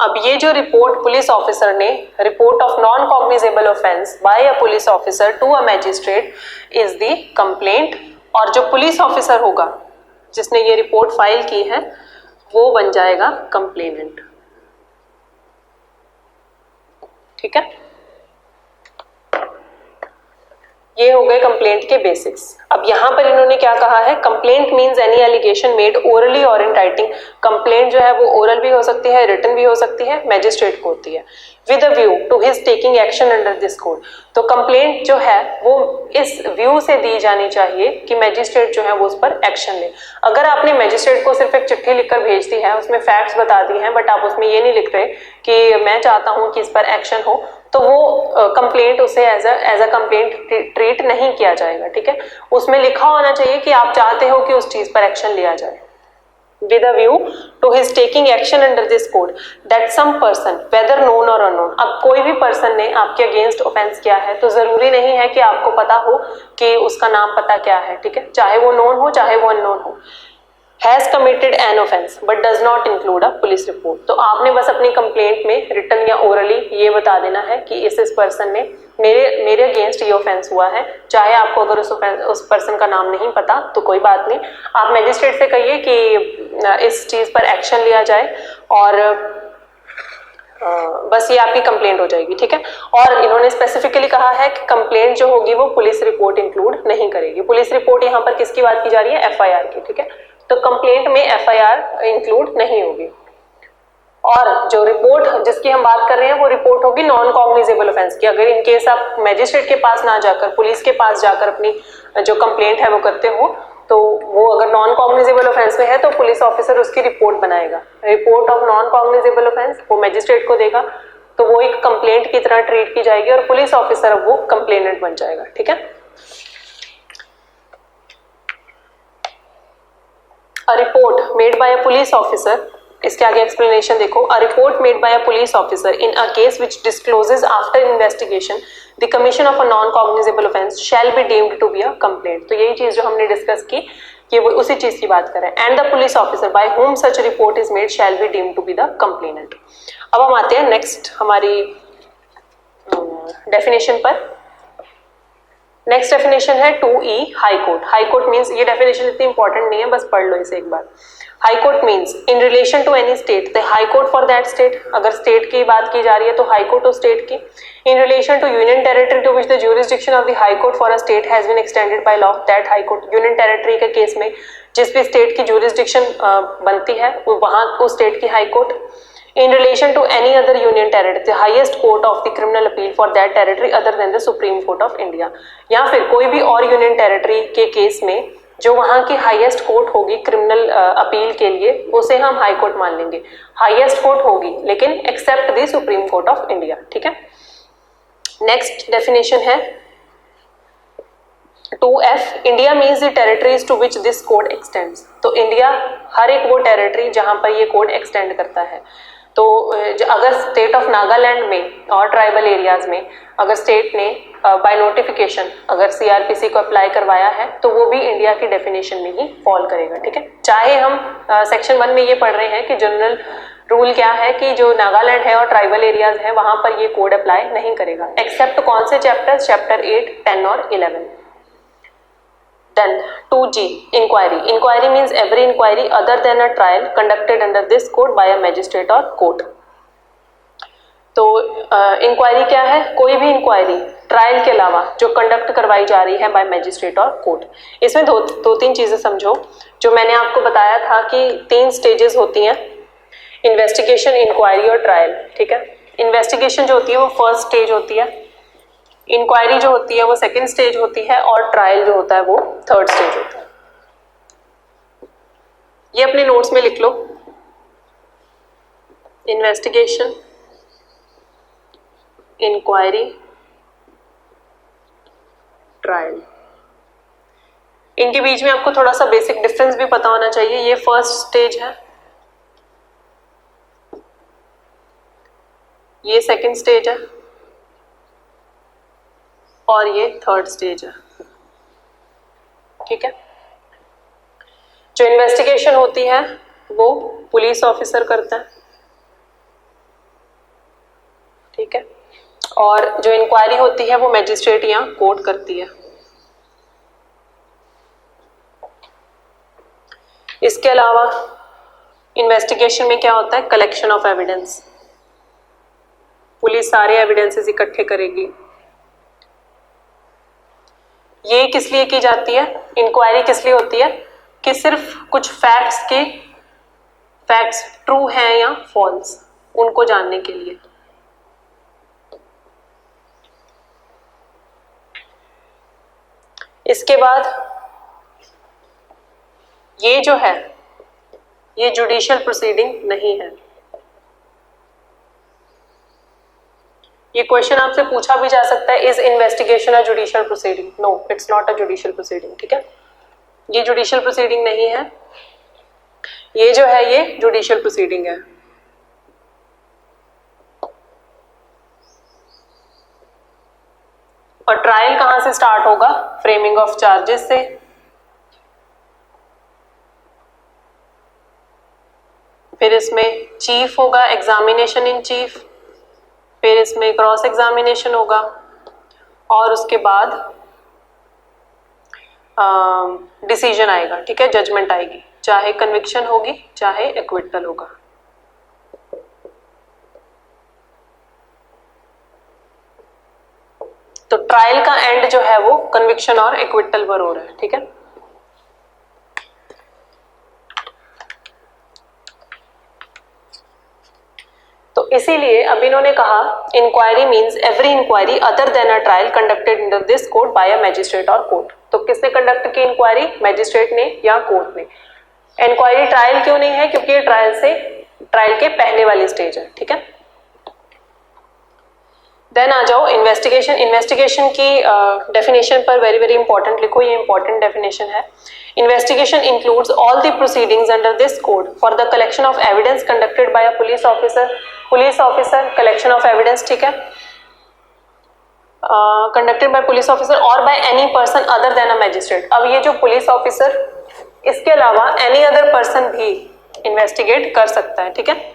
अब ये जो रिपोर्ट पुलिस ऑफिसर ने, report of non cognizable offence by a police officer to a magistrate is the complaint, और जो पुलिस ऑफिसर होगा जिसने ये रिपोर्ट फाइल की है वो बन जाएगा कंप्लेनेंट, ठीक है। ये हो गए कंप्लेंट के बेसिक्स। अब यहाँ पर इन्होंने क्या कहा है, complaint means any allegation made orally और इन राइटिंग। कंप्लेंट जो है वो ओरल भी हो सकती है, रिटन भी हो सकती है, मैजिस्ट्रेट को होती है, with a view to his taking action under this code. तो कंप्लेंट जो है वो इस व्यू से दी जानी चाहिए कि मैजिस्ट्रेट जो है वो उस पर एक्शन ले। अगर आपने मैजिस्ट्रेट को सिर्फ एक चिट्ठी लिखकर भेज दी है, उसमें फैक्ट्स बता दी हैं, बट आप उसमें ये नहीं लिख रहे कि मैं चाहता हूँ कि इस पर एक्शन हो, तो वो कंप्लेंट उसे एज अ कंप्लेंट ट्रीट नहीं किया जाएगा, ठीक है। उसमें लिखा होना चाहिए कि आप चाहते हो कि उस चीज पर एक्शन लिया जाए, with a view to his taking action under this code that some person whether known or unknown। अब कोई भी पर्सन ने आपके अगेंस्ट ऑफेंस किया है तो जरूरी नहीं है कि आपको पता हो कि उसका नाम पता क्या है, ठीक है, चाहे वो नोन हो चाहे वो अननोन हो। Has committed an offence but does not include a police report. तो आपने बस अपनी कंप्लेंट में रिटन या ओरली ये बता देना है कि इस पर्सन ने मेरे अगेंस्ट ये ऑफेंस हुआ है, चाहे आपको अगर उस पर्सन का नाम नहीं पता तो कोई बात नहीं, आप मैजिस्ट्रेट से कहिए कि इस चीज पर एक्शन लिया जाए, और बस ये आपकी कंप्लेंट हो जाएगी, ठीक है। और इन्होंने स्पेसिफिकली कहा है कि कंप्लेंट जो होगी वो पुलिस रिपोर्ट इंक्लूड नहीं करेगी। पुलिस रिपोर्ट यहाँ पर किसकी बात की जा रही है, FIR की, ठीक है। तो कंप्लेंट में FIR इंक्लूड नहीं होगी। और जो रिपोर्ट जिसकी हम बात कर रहे हैं वो रिपोर्ट होगी नॉन कॉग्निजेबल ऑफेंस की। अगर इन केस आप मैजिस्ट्रेट के पास ना जाकर पुलिस के पास जाकर अपनी जो कंप्लेंट है वो करते हो, तो वो अगर नॉन कॉग्निजेबल ऑफेंस में है तो पुलिस ऑफिसर उसकी रिपोर्ट बनाएगा। Report of non cognizable offence वो मैजिस्ट्रेट को देगा, तो वो एक कंप्लेंट की तरह ट्रीट की जाएगी और पुलिस ऑफिसर वो कंप्लेनेंट बन जाएगा, ठीक है। A report made by a police officer, इसके आगे एक्सप्लेनेशन देखो। A report made by a police officer in a case which discloses after investigation the commission of a non-cognizable offence shall be deemed to be a complaint। तो यही चीज जो हमने discuss की कि वो उसी चीज की बात कर रहे हैं। And the police officer by whom such a report is made shall be deemed to be the complainant। अब हम आते हैं नेक्स्ट हमारी डेफिनेशन पर। नेक्स्ट डेफिनेशन है 2E high court. High court means, ये डेफिनेशन इतनी इंपॉर्टेंट नहीं है, बस पढ़ लो इसे एक बार। High court means in relation to any state the high court for that state. अगर स्टेट की बात की जा रही है तो हाई कोर्ट उस स्टेट की। In relation to union territory to which the jurisdiction of the high court for a state has been extended by law that high court. Union territory के केस में जिस भी स्टेट की jurisdiction बनती है वहां उस स्टेट की high court. In relation to any other union territory, the highest court of the criminal appeal for that territory other than the Supreme Court of India। या फिर कोई भी और यूनियन टेरिटरी के केस में जो वहाँ की हाईएस्ट कोर्ट होगी क्रिमिनल अपील के लिए, उसे हम हाई कोर्ट मान लेंगे। हाईएस्ट कोर्ट होगी लेकिन except the supreme court of India, ठीक है। नेक्स्ट डेफिनेशन है 2F India means the territories to which this code extends. तो इंडिया हर एक वो टेरिटरी जहाँ पर ये कोड एक्सटेंड करता है। तो अगर स्टेट ऑफ नागालैंड में और ट्राइबल एरियाज में अगर स्टेट ने बाय नोटिफिकेशन अगर CRPC को अप्लाई करवाया है तो वो भी इंडिया की डेफिनेशन में ही फॉल करेगा, ठीक है। चाहे हम सेक्शन 1 में ये पढ़ रहे हैं कि जनरल रूल क्या है कि जो नागालैंड है और ट्राइबल एरियाज है वहां पर ये कोड अप्लाई नहीं करेगा, एक्सेप्ट कौन से चैप्टर्स, चैप्टर 8, 10 और 11। Then 2G inquiry। Inquiry means every inquiry other than a trial conducted under this code by a magistrate or court। तो इंक्वायरी क्या है, कोई भी इंक्वायरी ट्रायल के अलावा जो कंडक्ट करवाई जा रही है बाय मैजिस्ट्रेट और कोर्ट। इसमें दो तीन चीजें समझो। जो मैंने आपको बताया था कि 3 स्टेजेस होती हैं, इन्वेस्टिगेशन, इंक्वायरी और ट्रायल, ठीक है। इन्वेस्टिगेशन जो होती है वो फर्स्ट स्टेज होती है, इंक्वायरी जो होती है वो सेकंड स्टेज होती है और ट्रायल जो होता है वो थर्ड स्टेज होता है। ये अपने नोट्स में लिख लो, इन्वेस्टिगेशन, इंक्वायरी, ट्रायल। इनके बीच में आपको थोड़ा सा बेसिक डिफरेंस भी पता होना चाहिए। ये फर्स्ट स्टेज है, ये सेकंड स्टेज है और ये थर्ड स्टेज है, ठीक है। जो इन्वेस्टिगेशन होती है वो पुलिस ऑफिसर करता है, ठीक है, और जो इंक्वायरी होती है वो मैजिस्ट्रेट या कोर्ट करती है। इसके अलावा इन्वेस्टिगेशन में क्या होता है, कलेक्शन ऑफ एविडेंस। पुलिस सारे एविडेंसेस इकट्ठे करेगी। ये किस लिए की जाती है, इंक्वायरी किस लिए होती है कि सिर्फ कुछ फैक्ट्स ट्रू हैं या फॉल्स उनको जानने के लिए। इसके बाद ये जो है ये जुडिशियल प्रोसीडिंग नहीं है। ये क्वेश्चन आपसे पूछा भी जा सकता है, is investigation a judicial proceeding? No, it's not a judicial proceeding, ठीक है। ये जुडिशियल प्रोसीडिंग नहीं है, ये जो है ये जुडिशियल प्रोसीडिंग है। और ट्रायल कहां से स्टार्ट होगा, फ्रेमिंग ऑफ चार्जेस से। फिर इसमें चीफ होगा, एग्जामिनेशन इन चीफ, फिर इसमें क्रॉस एग्जामिनेशन होगा और उसके बाद डिसीजन आएगा, ठीक है, जजमेंट आएगी, चाहे कन्विक्शन होगी चाहे एक्विटल होगा। तो ट्रायल का एंड जो है वो कन्विक्शन और एक्विटल पर हो रहा है, ठीक है। तो इसीलिए अब इन्होंने कहा inquiry means every inquiry other than a trial conducted in this court by a magistrate और कोर्ट। तो किसने कंडक्ट की इंक्वायरी, मैजिस्ट्रेट ने या कोर्ट ने। इंक्वायरी ट्रायल क्यों नहीं है, क्योंकि ये ट्रायल के पहले वाली स्टेज है, ठीक है। देन आ जाओ इन्वेस्टिगेशन। इन्वेस्टिगेशन की डेफिनेशन पर वेरी इंपॉर्टेंट लिखो, ये इंपॉर्टेंट डेफिनेशन है। Investigation includes all the proceedings under this code for the collection of evidence conducted by a police officer. Police officer, collection of evidence, ठीक है, conducted by police officer और by any person other than a magistrate. अब ये जो police officer, इसके अलावा any other person भी investigate कर सकता है, ठीक है।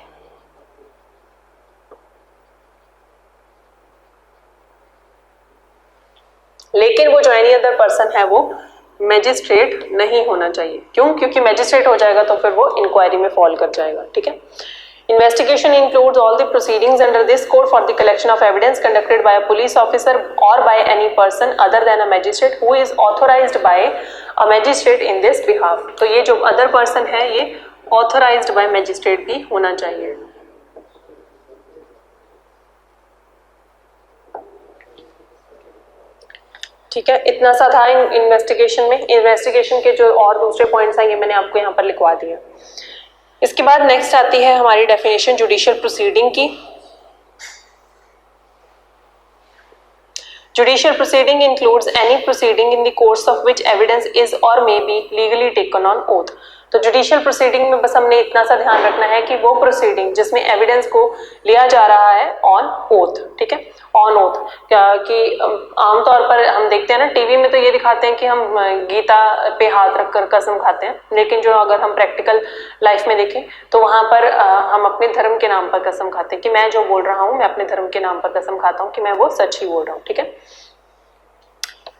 लेकिन वो जो एनी अदर पर्सन है वो मैजिस्ट्रेट नहीं होना चाहिए। क्यों? क्योंकि मैजिस्ट्रेट हो जाएगा तो फिर वो इंक्वायरी में फॉल कर जाएगा, ठीक है। Investigation includes all the proceedings under this code for the collection of evidence conducted by a police officer or by any person other than a magistrate who is authorized by a magistrate in this behalf। तो ये जो other person है ये authorized by magistrate भी होना चाहिए। ठीक है, इतना सा था इन्वेस्टिगेशन में। इन्वेस्टिगेशन के जो और दूसरे पॉइंट्स हैं ये मैंने आपको यहाँ पर लिखवा दिए। इसके बाद नेक्स्ट आती है हमारी डेफिनेशन जुडिशियल प्रोसीडिंग की। Judicial proceeding includes any proceeding in the course of which evidence is or may be legally taken on oath. तो जुडिशियल प्रोसीडिंग में बस हमने इतना सा ध्यान रखना है कि वो प्रोसीडिंग जिसमें एविडेंस को लिया जा रहा है ऑन ओथ, ठीक है, ऑन ओथ। कि आमतौर पर हम देखते हैं ना टीवी में तो ये दिखाते हैं कि हम गीता पे हाथ रखकर कसम खाते हैं, लेकिन जो अगर हम प्रैक्टिकल लाइफ में देखें तो वहां पर हम अपने धर्म के नाम पर कसम खाते हैं कि मैं जो बोल रहा हूँ मैं अपने धर्म के नाम पर कसम खाता हूँ कि मैं वो सच ही बोल रहा हूँ, ठीक है।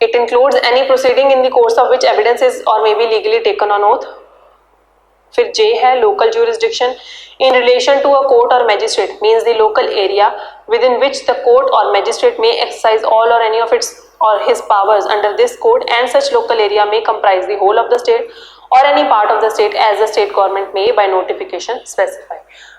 It includes any proceeding in the course of which evidence is or may be legally taken on oath। फिर J है local jurisdiction in relation to a court or magistrate means the local area within which the court or magistrate may exercise all or any of its or his powers under this code, and such local area may comprise the whole of the state or any part of the state as the state government may by notification specify.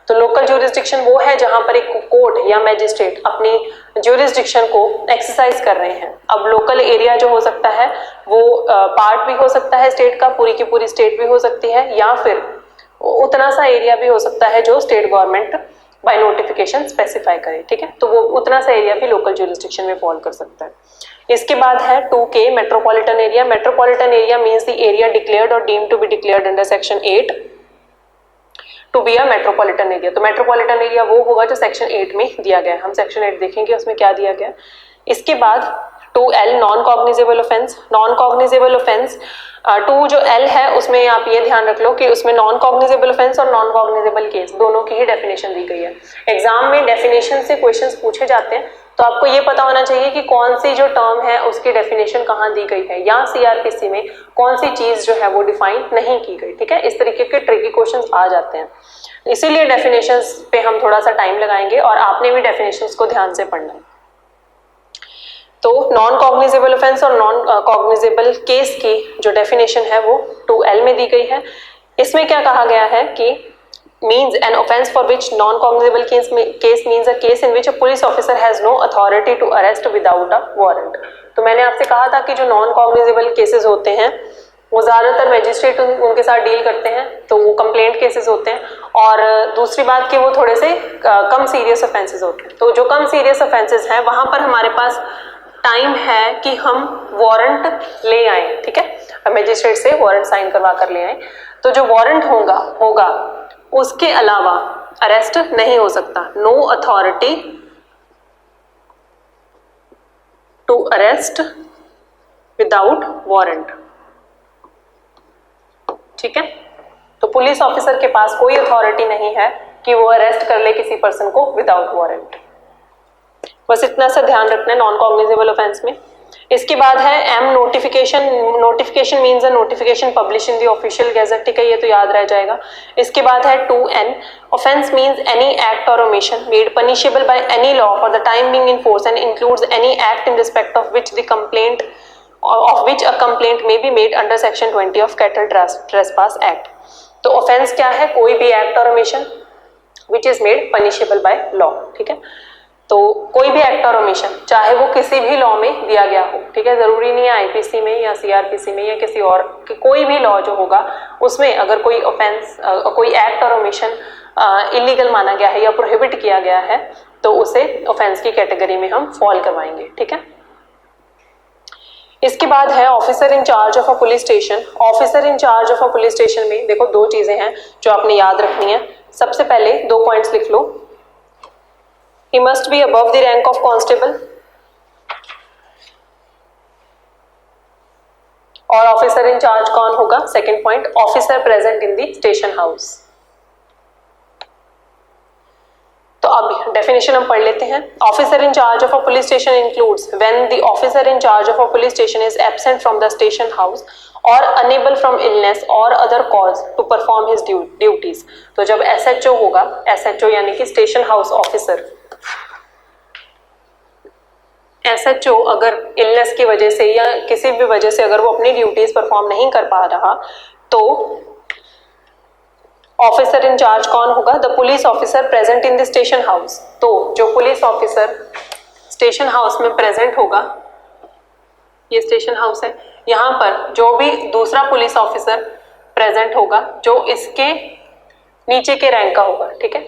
तो local jurisdiction वो है जहां पर एक court या magistrate अपनी jurisdiction को exercise कर रहे हैं. अब लोकल एरिया जो हो सकता है वो पार्ट भी हो सकता है स्टेट का, पूरी की पूरी स्टेट भी हो सकती है, या फिर उतना सा एरिया भी हो सकता है जो state government by notification specify करे. ठीक है, तो वो उतना सा एरिया भी लोकल ज्यूरिसडिक्शन में फॉल कर सकता है. इसके बाद है 2K metropolitan area. Metropolitan area means the area declared or deemed to be declared under section 8 to be a metropolitan area. तो मेट्रोपॉलिटन एरिया वो होगा जो सेक्शन 8 में दिया गया है. हम सेक्शन 8 देखेंगे उसमें क्या दिया गया. इसके बाद 2L non cognizable offence. Non cognizable offence 2 जो L है उसमें आप ये ध्यान रख लो कि उसमें नॉन कॉग्निजेबल ऑफेंस और नॉन कॉग्निजेबल केस दोनों की ही डेफिनेशन दी गई है. एग्जाम में डेफिनेशन से क्वेश्चंस पूछे जाते हैं, तो आपको ये पता होना चाहिए कि कौन सी जो टर्म है उसकी डेफिनेशन कहाँ दी गई है, या सीआरपीसी में कौन सी चीज जो है वो डिफाइन नहीं की गई. ठीक है, इस तरीके के ट्रिकी क्वेश्चंस आ जाते हैं, इसीलिए डेफिनेशंस पे हम थोड़ा सा टाइम लगाएंगे और आपने भी डेफिनेशंस को ध्यान से पढ़ना है. तो नॉन कॉग्निजेबल ऑफेंस और नॉन कॉग्निजेबल केस की जो डेफिनेशन है वो 2L में दी गई है. इसमें क्या कहा गया है कि means an offense for which non-cognizable case means a case in which a police officer has no authority to arrest without a warrant. तो मैंने आपसे कहा था कि जो नॉन कॉग्निजेबल केसेस होते हैं वो ज़्यादातर मैजिस्ट्रेट उनके साथ डील करते हैं, तो वो कंप्लेंट केसेस होते हैं. और दूसरी बात कि वो थोड़े से कम सीरियस ऑफेंसेस होते हैं. तो जो कम सीरियस ऑफेंसेस हैं वहाँ पर हमारे पास टाइम है कि हम वारंट ले आए. ठीक है, मैजिस्ट्रेट से वारंट साइन करवा कर ले आए. तो जो वारंट होगा उसके अलावा अरेस्ट नहीं हो सकता. No authority to arrest without warrant. ठीक है, तो पुलिस ऑफिसर के पास कोई अथॉरिटी नहीं है कि वो अरेस्ट कर ले किसी पर्सन को विदाउट वारंट. बस इतना सा ध्यान रखना है नॉन कॉग्निजेबल ऑफेंस में. इसके बाद है M notification. Notification means a notification publish in the official gazette. ठीक है, ये तो याद रह जाएगा. इसके बाद है 2N. Offence means any act or omission made punishable by any law for the time being in force and includes any act in respect of which the complaint of which a complaint may be made under section 20 of cattle trespass act. तो offence क्या है? कोई भी act or omission which is made punishable by law. ठीक है, तो कोई भी एक्ट और ओमिशन चाहे वो किसी भी लॉ में दिया गया हो. ठीक है, जरूरी नहीं है आईपीसी में या सीआरपीसी में या किसी और, कोई भी लॉ जो होगा उसमें अगर कोई ऑफेंस कोई एक्ट और ओमिशन इलीगल माना गया है या प्रोहिबिट किया गया है तो उसे ऑफेंस की कैटेगरी में हम फॉल करवाएंगे. ठीक है, इसके बाद है officer in charge of a police station. Officer in charge of a police station में देखो दो चीजें हैं जो आपने याद रखनी है. सबसे पहले 2 पॉइंट्स लिख लो. He must be above the rank of constable, और ऑफिसर इन चार्ज कौन होगा? Second point, officer present in the station house. तो अब डेफिनेशन हम पढ़ लेते हैं. Officer in charge of a police station includes when the officer in charge of a police station is absent from the station house or unable from illness or other cause to perform his duties. तो जब SHO होगा, SHO यानी कि station house officer, SHO अगर illness की वजह से या किसी भी वजह से अगर वो अपनी ड्यूटीज परफॉर्म नहीं कर पा रहा तो ऑफिसर इन चार्ज कौन होगा? The police officer present in the station house. तो जो पुलिस ऑफिसर स्टेशन हाउस में प्रेजेंट होगा, ये स्टेशन हाउस है, यहाँ पर जो भी दूसरा पुलिस ऑफिसर प्रेजेंट होगा जो इसके नीचे के रैंक का होगा. ठीक है,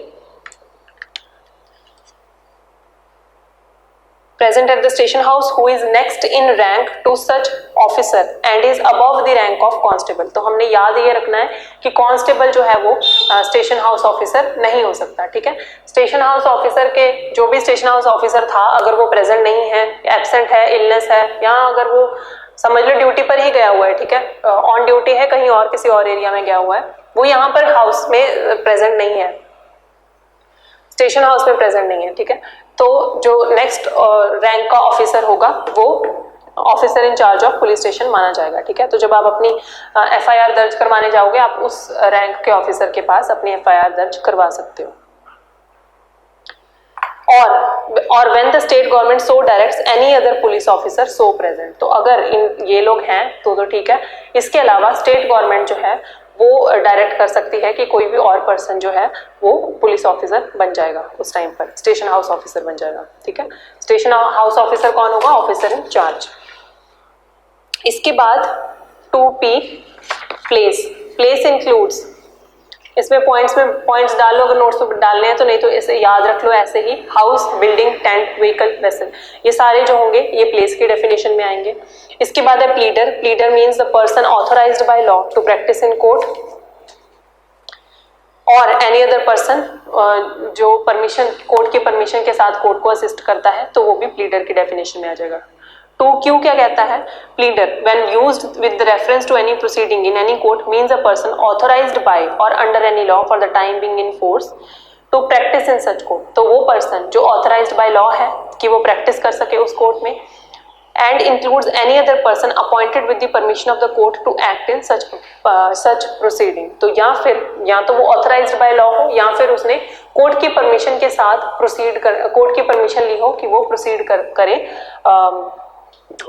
present at the station house who is next in rank to such officer and is above the rank of constable. तो हमने याद ये रखना है कि कांस्टेबल जो है वो स्टेशन हाउस ऑफिसर नहीं हो सकता. ठीक है, स्टेशन हाउस ऑफिसर के जो भी स्टेशन हाउस ऑफिसर था अगर वो प्रेजेंट नहीं है, एब्सेंट है, इलनेस है, या अगर वो समझ लो ड्यूटी पर ही गया हुआ है, ठीक है, ऑन ड्यूटी है कहीं और किसी और एरिया में गया हुआ है, वो यहाँ पर हाउस में प्रेजेंट नहीं है, स्टेशन हाउस में प्रेजेंट नहीं है. ठीक है, तो जो नेक्स्ट रैंक का ऑफिसर होगा वो officer in charge of police station माना जाएगा. ठीक है, तो जब आप अपनी एफआईआर दर्ज करवाने जाओगे आप उस रैंक के ऑफिसर के पास अपनी एफआईआर दर्ज करवा सकते हो. और when the state government so directs any other police officer so present, तो अगर ये लोग हैं तो ठीक है, इसके अलावा स्टेट गवर्नमेंट जो है वो डायरेक्ट कर सकती है कि कोई भी और पर्सन जो है वो पुलिस ऑफिसर बन जाएगा, उस टाइम पर स्टेशन हाउस ऑफिसर बन जाएगा। ठीक है, स्टेशन हाउस ऑफिसर कौन होगा? Officer in charge. इसके बाद 2P प्लेस इंक्लूड्स, इसमें पॉइंट्स डाल लो अगर नोट्स में डालने हैं तो, नहीं तो इसे याद रख लो ऐसे ही। House, building, tent, vehicle, vessel, ये सारे जो होंगे ये प्लेस की डेफिनेशन में आएंगे। इसके बाद है pleader means the person authorised by law to practise in court और एनी अदर पर्सन जो परमिशन, कोर्ट की परमिशन के साथ कोर्ट को असिस्ट करता है, तो वो भी प्लीडर की डेफिनेशन में आ जाएगा। 2Q क्या कहता है? Pleader when used with reference to any proceeding in any court means a person authorised by or under any law for the time being in force to practise in such court, तो वो person जो authorised by law है कि वो practice कर सके उस court में, and includes any other person appointed with the permission of the court to act in such proceeding, तो या तो वो ऑथराइज्ड बाय लॉ हो या फिर उसने कोर्ट की परमिशन के साथ प्रोसीड कर, कोर्ट की परमिशन ली हो कि वो प्रोसीड करे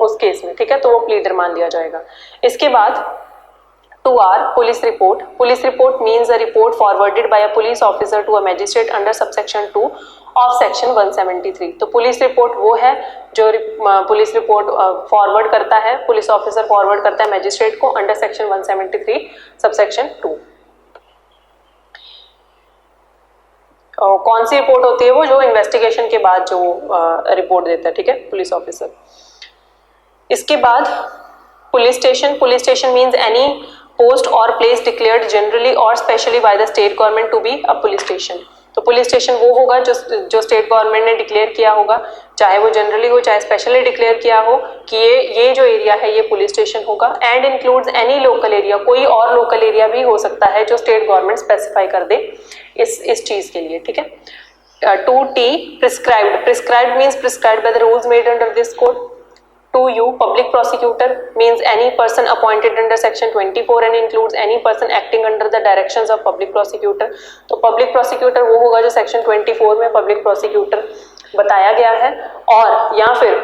उस केस में। ठीक है, तो वो प्लीडर मान लिया जाएगा। इसके बाद 2R police report means a report forwarded by a police officer to a magistrate under subsection 2 of section 173, तो पुलिस रिपोर्ट वो है जो पुलिस रिपोर्ट फॉरवर्ड करता है, पुलिस ऑफिसर फॉरवर्ड करता है मैजिस्ट्रेट को अंडर सेक्शन 173 सबसेक्शन 2। कौन सी रिपोर्ट होती है? वो जो इन्वेस्टिगेशन के बाद जो रिपोर्ट देता है। ठीक है, पुलिस ऑफिसर। इसके बाद police station means any post और प्लेस डिक्लेयर्ड जनरली और specially by the state government to be a police station, तो पुलिस स्टेशन वो होगा जो स्टेट गवर्नमेंट ने डिक्लेयर किया होगा, चाहे वो जनरली हो चाहे स्पेशली डिक्लेयर किया हो कि ये जो एरिया है ये पुलिस स्टेशन होगा। And includes any local area, कोई और लोकल एरिया भी हो सकता है जो स्टेट गवर्नमेंट स्पेसिफाई कर दे इस चीज के लिए। ठीक है, 2T prescribed means prescribed by the rules made under this code. 2U public prosecutor means any person appointed under section 24 and includes any person acting under the directions of public prosecutor, तो public prosecutor वो होगा जो section 24 में public prosecutor बताया गया है, और या फिर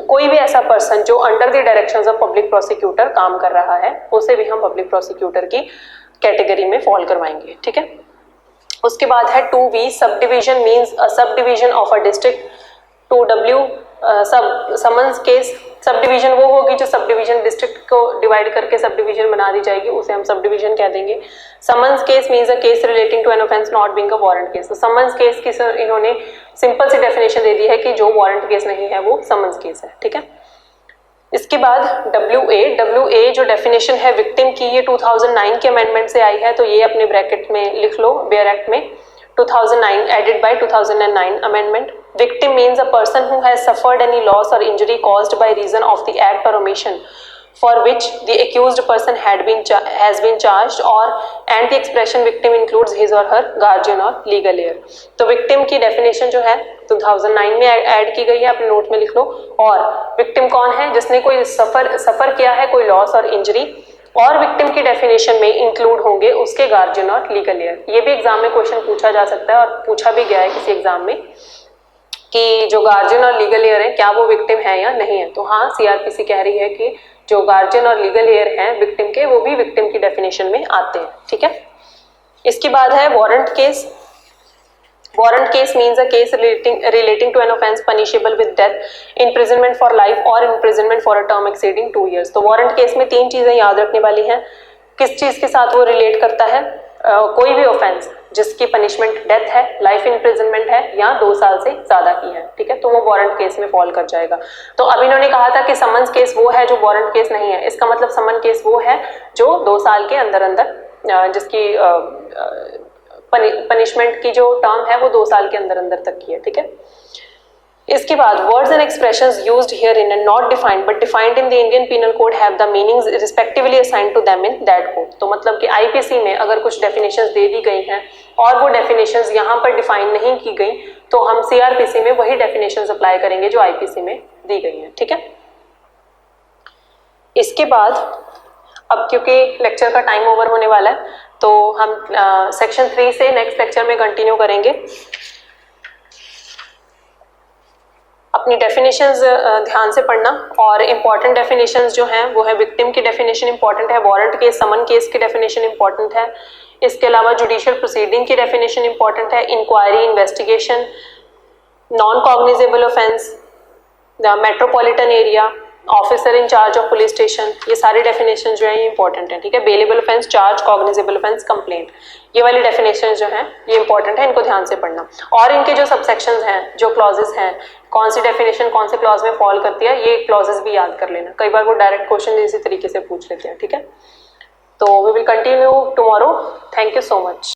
कोई भी ऐसा पर्सन जो under the directions of public prosecutor काम कर रहा है उसे भी हम पब्लिक प्रोसिक्यूटर की कैटेगरी में फॉल करवाएंगे। ठीक है, उसके बाद है 2V sub division means a sub division of a district. 2W summons case, sub division वो होगी जो सब डिवीजन डिस्ट्रिक्ट को डिवाइड करके सब डिवीजन बना दी जाएगी, उसे हम सब डिवीजन कह देंगे। Summons case means a case relating to an offence not being a warrant case, तो समन्स केस की सर इन्होंने सिंपल सी डेफिनेशन दे दी है कि जो वारंट केस नहीं है वो समन्स केस है। ठीक है, इसके बाद WA जो डेफिनेशन है विक्टिम की, ये 2009 के अमेंडमेंट से आई है, तो ये अपने ब्रैकेट में लिख लो, बेयर एक्ट में 2009 added by 2009 amendment। Victim means a person who has suffered any loss or injury caused by reason of the act or omission for which the accused person has been charged, or and the expression victim includes his or her guardian or legal heir। तो victim की definition जो है 2009 में add की गई है, अपने note में लिख लो। और victim कौन है? जिसने कोई सफर किया है कोई लॉस और इंजरी, और विक्टिम की डेफिनेशन में इंक्लूड होंगे उसके गार्जियन और लीगल हेयर। ये भी एग्जाम में क्वेश्चन पूछा जा सकता है और पूछा भी गया है किसी एग्जाम में कि जो गार्जियन और लीगल हेयर है क्या वो विक्टिम है या नहीं है, तो हाँ CRPC कह रही है कि जो गार्जियन और लीगल हेयर हैं विक्टिम के, वो भी विक्टिम की डेफिनेशन में आते हैं। ठीक है, इसके बाद है warrant case. Warrant case means a case relating to an offence punishable with death, imprisonment for life or imprisonment for a term exceeding 2 years। तो वारंट केस में 3 चीजें याद रखने वाली हैं। किस चीज के साथ वो रिलेट करता है? कोई भी ऑफेंस जिसकी पनिशमेंट डेथ है, लाइफ इम्प्रिजनमेंट है या 2 साल से ज्यादा की है। ठीक है, तो वो वारंट केस में फॉल कर जाएगा। तो अब इन्होंने कहा था कि समन्स केस वो है जो वारंट केस नहीं है, इसका मतलब समन केस वो है जो 2 साल के अंदर अंदर जिसकी पनिशमेंट की जो टर्म है वो 2 साल के अंदर अंदर तक की है। ठीक है, इसके बाद words and expressions used here in and not defined but defined in the Indian penal code have the meanings respectively assigned to them in that code. तो मतलब कि IPC में अगर कुछ डेफिनेशंस दे दी गई हैं और वो डेफिनेशंस यहाँ पर डिफाइन नहीं की गई, तो हम CRPC में वही डेफिनेशंस अप्लाई करेंगे जो IPC में दी गई हैं। ठीक है, इसके बाद अब क्योंकि लेक्चर का टाइम ओवर होने वाला है तो हम सेक्शन 3 से नेक्स्ट लेक्चर में कंटिन्यू करेंगे। अपनी डेफिनेशंस ध्यान से पढ़ना, और इम्पॉर्टेंट डेफिनेशंस जो हैं वो है विक्टिम की डेफिनेशन इंपॉर्टेंट है, वारंट केस समन केस की डेफिनेशन इंपॉर्टेंट है, इसके अलावा जुडिशियल प्रोसीडिंग की डेफिनेशन इंपॉर्टेंट है, inquiry, investigation, non cognizable offence, the metropolitan area, officer in charge of police station, ये सारी डेफिनेशन जो है ये इंपॉर्टेंट है, ठीक है। Bailable offence, charge, cognizable offence, complaint, ये वाली डेफिनेशन जो है ये इंपॉर्टेंट है, इनको ध्यान से पढ़ना। और इनके जो सबसेक्शंस हैं, जो क्लॉजेस हैं, कौन सी डेफिनेशन कौन से क्लॉज में फॉल करती है, ये क्लॉजेस भी याद कर लेना, कई बार वो डायरेक्ट क्वेश्चन इसी तरीके से पूछ लेते हैं, ठीक है। तो we will continue tomorrow. Thank you so much.